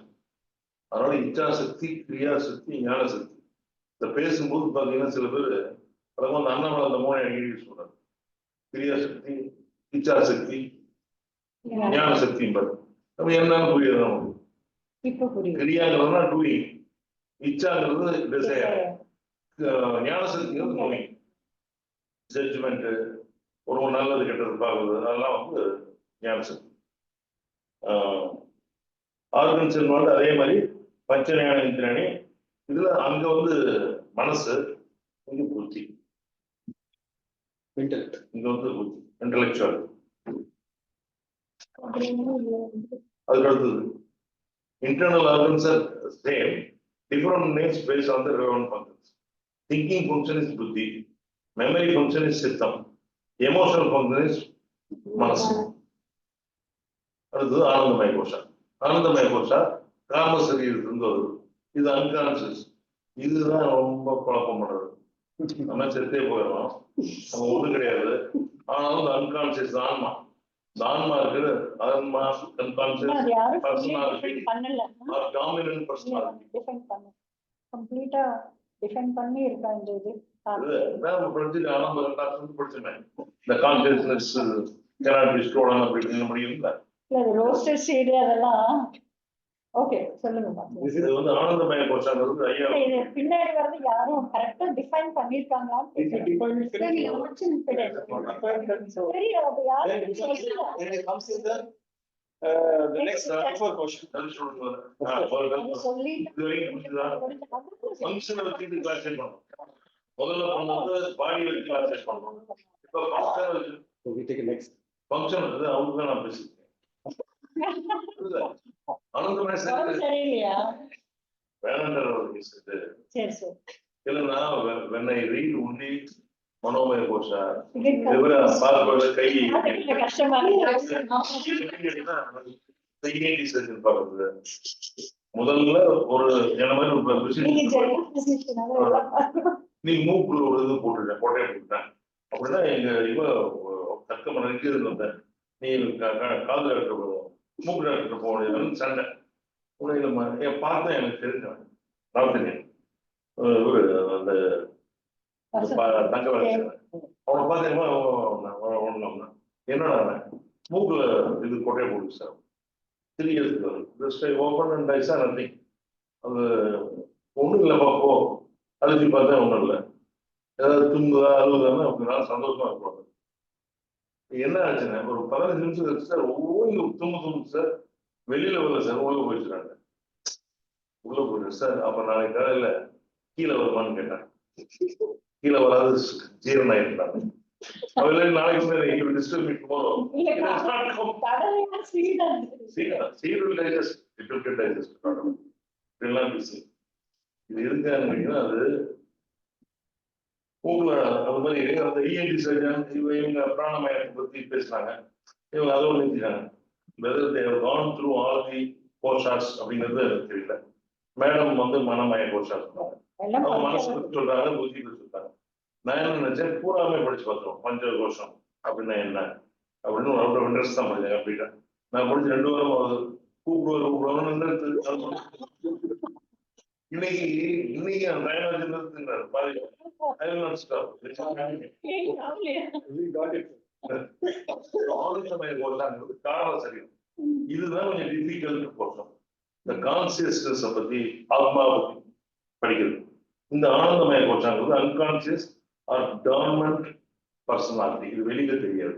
அதனால இச்சா சக்தி, கிரியா சக்தி, ஞான சக்தி. இந்த பேசும்போது பாத்தீங்கன்னா சில பேர் அதாவது அந்த அண்ணாமலை அந்த மூணு யூஸ் பண்றாரு. கிரியா சக்தி, இச்சா சக்தி, ஞான சக்தி. நம்ம என்னன்னு புரியுது நமக்கு. கிரியாங்கிறதுனா டூயிங், இச்சாங்கிறது டிசைர், ஞான சக்திங்கிறது நோயிங், ஜட்ஜ்மெண்ட், ஒரு நல்லது கெட்டது பார்க்குறது, அதெல்லாம் வந்து ஞான சக்தி. ஆர்கன்ஸ் வந்து அதே மாதிரி பஞ்ச ஞான இந்திராணி. இதுல அங்க வந்து மனசு, இங்க புத்தி, இங்க வந்து புத்தி இன்டலெக்சுவல். அதுக்கு அடுத்தது internal organs R same, different names based on the relevant functions. Thinking function is புத்தி, மெமரி ஃபங்க்ஷன் இஸ் சித்தம், எமோஷனல் ஃபங்க்ஷன் இஸ் மனசு. அடுத்தது ஆனந்தமய கோஷம். ஆனந்தமய கோஷம் காம சரீரத்திலிருந்து வருது. இது அன்கான்சியஸ். இதுதான் ரொம்ப குழப்பம் பண்றது. நம்ம செத்தே போயிடும், நம்ம ஒண்ணு கிடையாது. ஆனாலும் இந்த அன்கான்சியஸ் ஆன்மா, இந்த ஆன்மா இருக்குது. ஆன்மா unconscious personality or dominant personality. கம்ப்ளீட்டா டிஃபைன் பண்ணி இருக்கா இந்த இது. நம்ம படிச்சுமே இந்த consciousness cannot be stored on அப்படின்னு முடியும்ல. இல்ல ரோஸ்டட் சீடு அதெல்லாம் ஓகே சொல்லுங்க. இது வந்து ஆனந்தமய கோஷங்கிறது ஐயா இது பின்னாடி வரது யாரும் கரெக்டா டிஃபைன் பண்ணிருக்காங்களா? முதல்ல பண்ணும்போது பாடி வச்சு கிளாஸ் பண்ணோம். இப்போ ஃபங்க்ஷன் வந்து அவங்க தான் நான் பேசிருக்கேன். ஆனந்தமய சரியில்லையா? வேணான்ற ஒரு பேசுறது. சரி சரி. இல்லைன்னா when I read only மனோமய கோஷா இவர பார்ப்பது கை கஷ்டமா இருக்கு. ENT surgeon பார்க்கறது. முதல்ல ஒரு என்ன மாதிரி ஒரு நீங்க procedure general physician ஆ எல்லாம் பார்க்கணும். நீ மூக்குள்ள ஒரு இது போட்டுட்டேன், கோட்டையை போட்டுட்டேன் அப்படின்னா எங்க தக்க மனைக்கு இருந்த நீ காது டாக்டர் போவோம், மூக்கு டாக்டர் போகணும் சண்டை உடனே என் பார்த்தேன் எனக்கு தெரிஞ்சவன் ராவத்தனியன் ஒரு அந்த தங்க வச்சவன் அவனை பார்த்தீங்கன்னா ஒண்ணு என்னடா மூக்குல இது கொட்டையை போட்டு சார் 3 years ஓப்பன் அண்ட் ஐஸா நத்திங் அது ஒண்ணும் இல்லைப்பா போ அழுத்தி பார்த்தா ஒண்ணும் இல்லை ஏதாவது தும்புதா அழுகுதான்னு அப்படினால சந்தோஷமா இருப்பாங்க. என்ன ஆச்சுன்னா ஒரு 15 நிமிஷம் கழிச்சு சார் ஒவ்வொரு தும்பு சார் வெளியில வரல சார் உள்ள போயிடுச்சுறாங்க. உள்ள போயிடு சார் அப்ப நாளைக்கு காலையில கீழே வருமானு கேட்டேன். கீழே வராது ஜீரணம் ஆயிட்டாங்க. நாளைக்கு இது இருக்கான்னு அது உங்களை அது மாதிரி அந்த ENT சர்ஜன் இவங்க பிராணமயத்தை பத்தி பேசினாங்க. இவங்க அதை நிறுத்திட்டாங்க. whether they have gone through all the போஷாஸ் அப்படிங்கிறது எனக்கு தெரியல. மேடம் வந்து மனமய போஷாஸ் அவங்க மனசு பத்தி சொல்றாங்க, புத்தி பத்தி சொல்றாங்க. நான் என்ன நினைச்சேன் பூராமே படிச்சு பார்த்தோம் பஞ்சகோஷம் அப்படின்னா என்ன அப்படின்னு ஒரு அவுட் ஆஃப் இன்ட்ரெஸ்ட் தான் படிச்சேன் கம்ப்ளீட்டா. நான் படிச்சு 2 வாரம் ஆகுது கூப்பிடுவாரு இன்னைக்கு அந்த டைனாஜின்றாரு பாருங்க. காரணம் சரி இதுதான் கொஞ்சம் டிஃபிகல்ட் போட்டோம். இந்த கான்சியஸ்னஸ் பத்தி ஆத்மா பத்தி படிக்கிறது. இந்த ஆனந்தமய கோஷாங்கிறது அன்கான்சியஸ் ஆர் டார்மன்ட் பர்சனாலிட்டி. இது வெளியில தெரியாது.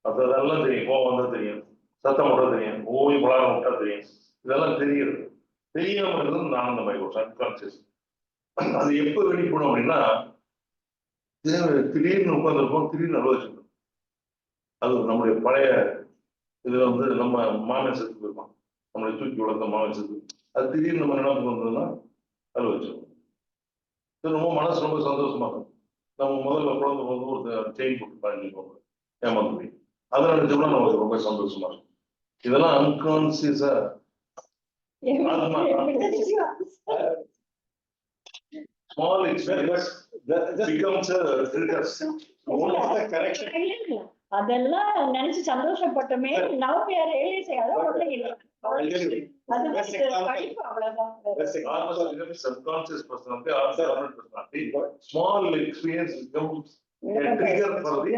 அதெல்லாம் தெரியும், கோபம் வந்தா தெரியும், சத்தம் போட்டா தெரியும், ஓய் பலாரம் விட்டா தெரியும். இதெல்லாம் தெரியுது. தெரியாம இருக்கிறது இந்த ஆனந்தமய கோஷம் அன்கான்சியஸ். அது எப்ப வெளிப்படும் அப்படின்னா திடீர்னு உட்காந்துருப்போம், திடீர்னு அனுபவிச்சிருக்கோம். அது நம்முடைய பழைய இதுல வந்து நம்ம மாமிசத்துக்கு இருப்போம், நம்மளை தூக்கி வளர்ந்த மாமிசத்துக்கு அது திடீர்னு நம்ம நினைப்பு வந்ததுன்னா அனுபவிச்சிருக்கோம். இது ரொம்ப மனசு ரொம்ப சந்தோஷமா இருக்கும். நம்ம முதல்ல குழந்தை வந்து ஒரு செயின் போட்டு பண்ணிப்போம் ஏமாந்து அதை நினைச்சோம்னா நமக்கு ரொம்ப சந்தோஷமா இருக்கும். இதெல்லாம் அன்கான்சியஸா small experience becomes a triggers. அதெல்லாம் நினைச்சு சந்தோஷப்பட்டோமே. now we are realizing அதெல்லாம் இல்லை. Subconscious personality or dominant personality. Small experience becomes a trigger for the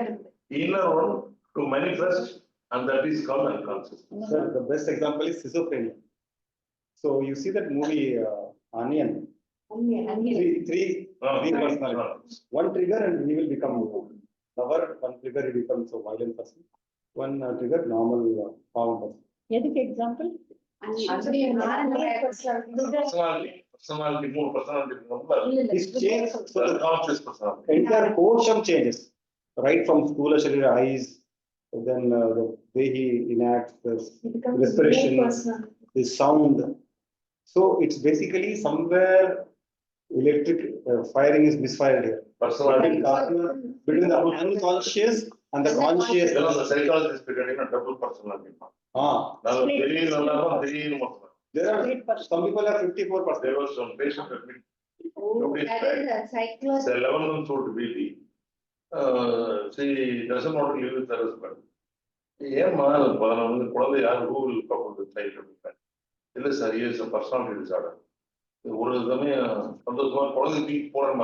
inner one to manifest, and that is called unconscious. Sir, the best example is schizophrenia. So you see that movie Onion. Three personalities. One trigger and he will become lover. One trigger he becomes a violent person. One trigger normal calm person. எதுக்கு example? Personality, more personality. This change, so The the conscious personality. entire portion changes, right from Sthula Sharira eyes, then the way he enacts, the respiration, the sound. So it's basically somewhere electric firing is misfired here. Personality. Between the unconscious and the conscious. The psychologist becoming a double personality. There are some people have 54%. There was some patient admit. That is a psychology. The 11-month-old baby. She doesn't want to live with her husband. ஏம்மா குழந்தை யார் Google பார்ப்பது child இல்லை sir is a personality disorder. ஒரு சமயம் சந்தோஷமா குழந்தை போறேன்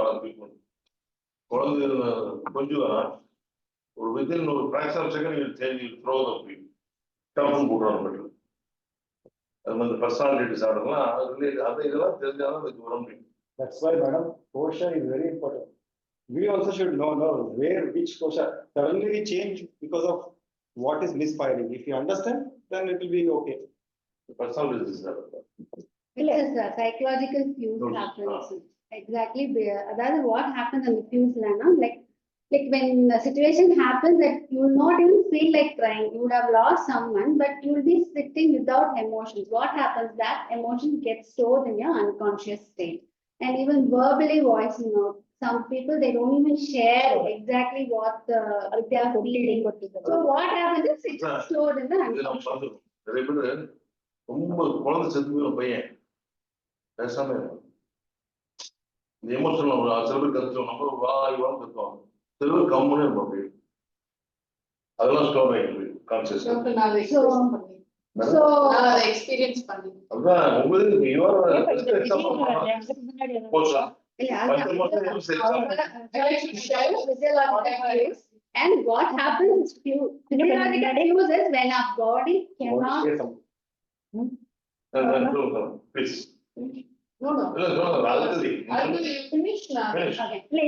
குழந்தை கொஞ்சம் ஒரு வித்தின் ஒரு fraction of second change throw down போடுறாங்க. அது வந்து பர்சனாலிட்டி டிசார்டர்லாம் அது இதெல்லாம் தெரிஞ்சாலும் அதுக்கு வர முடியும். That's why, madam, kosha is very important. We also should know where which kosha. Suddenly we change because of what is misfiring. If you understand, then it will be okay. Personality disorder. Because the psychological fuse happens. Exactly. That's what happens in the fuse line. Like when the situation happens that you will not even feel like crying. You would have lost someone, but you will be sitting without emotions. What happens? That emotion gets stored in your unconscious state. And even verbally voicing out. Some people, they don't even share exactly what they are feeling. So what happens is it's stored in the unconscious. நிறைய பேர் ரொம்ப குழந்தை செத்து போய் ஒரு பையன் பேசாம இருக்கும். இந்த எமோஷனல் சில பேர் கத்துவோம், நம்ம வாய்வான்னு கத்துவாங்க, சில பேர் கம்முன்னு இருக்கும் அப்படி. அதெல்லாம் ஸ்டோர் ஆகிடுது கான்சியஸ். எக்ஸ்பீரியன்ஸ் பண்ணி அதான் உங்களுக்கு And what happens physiological fuses when our body cannot. Please. No. இல்ல சொல்லுங்க, அதுக்கு you finish now. finish. Okay. இல்ல,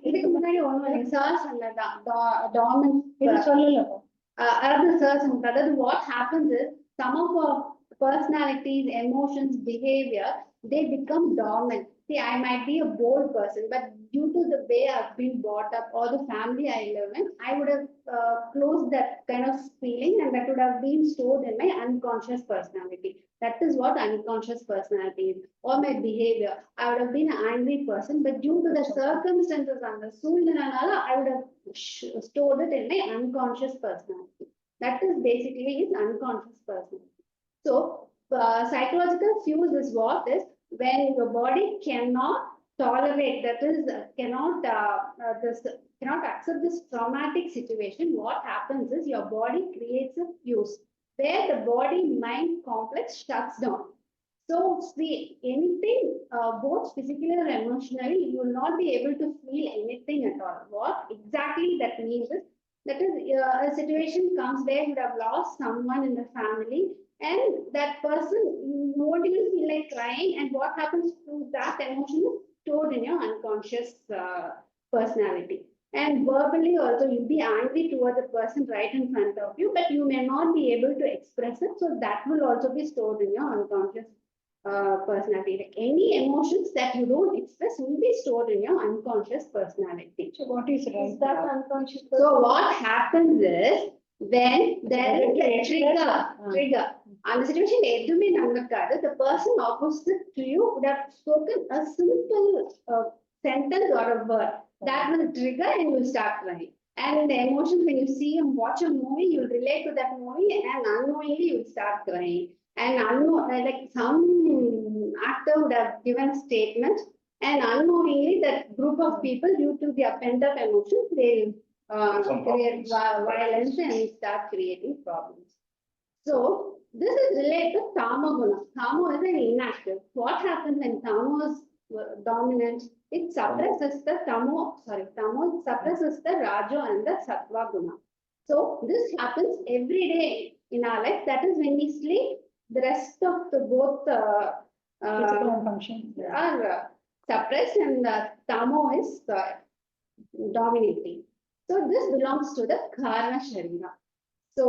இதுக்கு முன்னாடி ஒண்ணு SARS and dormant. இது சொல்லல. Other SARS and other, what happens is some of our personalities, emotions, behavior, they become dormant. See, I might be a bold person, but due to the way I've been brought up or the family I live in, I would have closed that kind of feeling, and that would have been stored in my unconscious personality. That is what unconscious personality is, or my behavior. I would have been an angry person, but due to the circumstances and the soonanala, I would have stored it in my unconscious personality. That is basically his unconscious personality. So, psychological fuse is what is when your body cannot tolerate, that is, cannot accept this traumatic situation. What happens is your body creates a fuse where the body mind complex shuts down. So, see, anything, both physically or emotionally, you will not be able to feel anything at all. What exactly that means is, that is, a situation comes where you have lost someone in the family, and that person, you won't even feel like crying, and what happens to that emotion is stored in your unconscious personality. And verbally also, you'll be angry towards the person right in front of you, but you may not be able to express it, so that will also be stored in your unconscious personality. Like any emotions that you don't express will be stored in your unconscious personality. So what is right? Is that unconscious? So what happens is, when there is a trigger, and the situation எதுவுமே நடக்காது, the person opposite to you would have spoken a simple sentence or a word that will trigger and you start crying. And the emotions, when you see and watch a movie, you'll relate to that movie, and unknowingly you'll start crying. And like some actor would have given a statement, and unknowingly that group of people, due to their pent-up emotions, they create violence and start creating problems. So this is related to Tama Guna. Tama is an inactive. What happens when Tama is dominant? It suppresses the Tamo suppresses the Raja and the Sattva Guna. So this happens every day in our life. That is, when we sleep, the rest of the both Physical and function. are suppressed, and Tamo is dominating. So this belongs to the Karma Sharira. So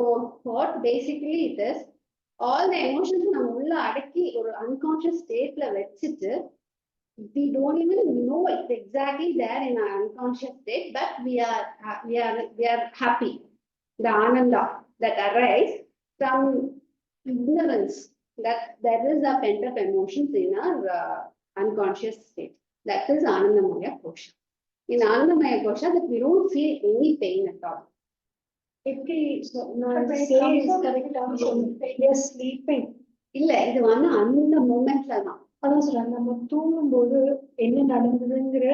what basically it is, all the emotions நம்ம உள்ள அடக்கி ஒரு unconscious stateல வச்சிட்டு, we don't even know it's exactly there in our unconscious state, but we are happy. The ananda that arises from ignorance that there is a pent-up emotions in our unconscious state. That is Anandamaya Kosha. In Anandamaya Kosha, that we don't feel any pain at all. எப்படி sleeping இல்ல, இது வந்து அந்த மூமெண்ட்ல தான். அதான் சொல்றாங்க, நம்ம தூங்கும் போது என்ன நடந்ததுங்கிற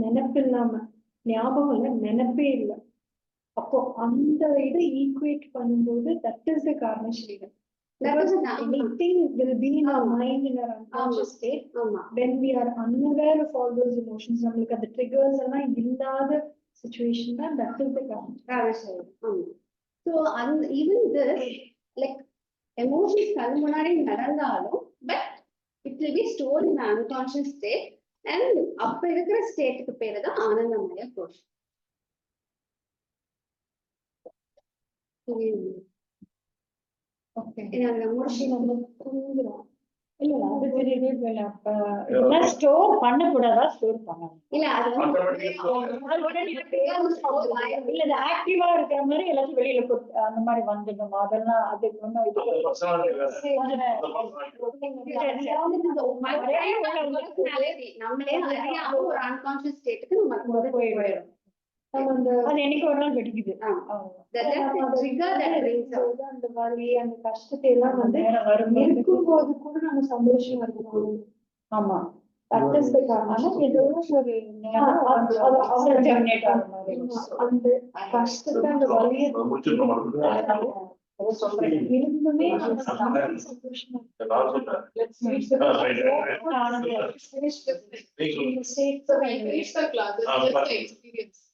நினைப்பு இல்லாம, ஞாபகம் இல்ல, நினைப்பே இல்லை. அப்போ அந்த இதை ஈக்குவேட் பண்ணும்போது தட் இஸ் த காரண ஸ்ரீரம். Anything will be in our mind, in our unconscious state. When we are unaware of all those emotions, நம்மளுக்கு அந்த triggers எல்லாம் இல்லாத situation தான் that is the காரண. So even this, like emotions கண்ணு முன்னாடி நடந்தாலும், but it will be stored in an unconscious state, and அப்ப இருக்கிற ஸ்டேட்டுக்கு பேரு தான் ஆனந்தமய கோஷம். Okay. நம்ம முடிச்சு நம்ம தூங்குறோம். இல்ல அது தெரியுது. அப்ப இதெல்லாம் ஸ்டோர் பண்ணக்கூடாதா? ஸ்டோர் பண்ணணும். இல்ல அது வந்து இல்ல அது ஆக்டிவா இருக்கிற மாதிரி எல்லாத்தையும் வெளியில அந்த மாதிரி வந்துடும். அதெல்லாம் அதுக்கு ஒண்ணும் நம்மளே அறியாம ஒரு அன்கான்சியஸ் ஸ்டேட்டுக்கு நம்ம போயிடும். நம்ம அந்த அது என்னைக்கு ஒரு நாள் வெடிக்குது. That's the trigger that brings out. அந்த வலி அந்த கஷ்டத்தை எல்லாம் வந்து நேரம் வரும்போது இருக்கும்போது கூட நம்ம சந்தோஷமா இருக்கணும். ஆமா. That is the காரணம். ஆனா ஏதோ ஒரு நேரம் அது terminate ஆகுற மாதிரி. அந்த கஷ்டத்தை அந்த வலியை முடிச்சிருக்க மாட்டேங்குது. இருந்துமே நம்ம சந்தோஷமா இருக்கணும். நான் சொல்றேன். Let's finish Ah, the. right, right, right. Finish the. நீங்க சொல்லுங்க. இந்த state So when I finish the class, it's Ah, just but- the experience.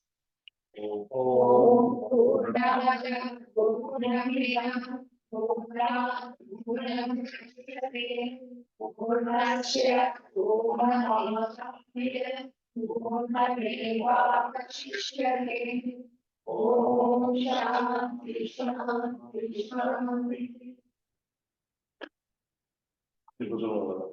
இப்ப சொல்லுங்க.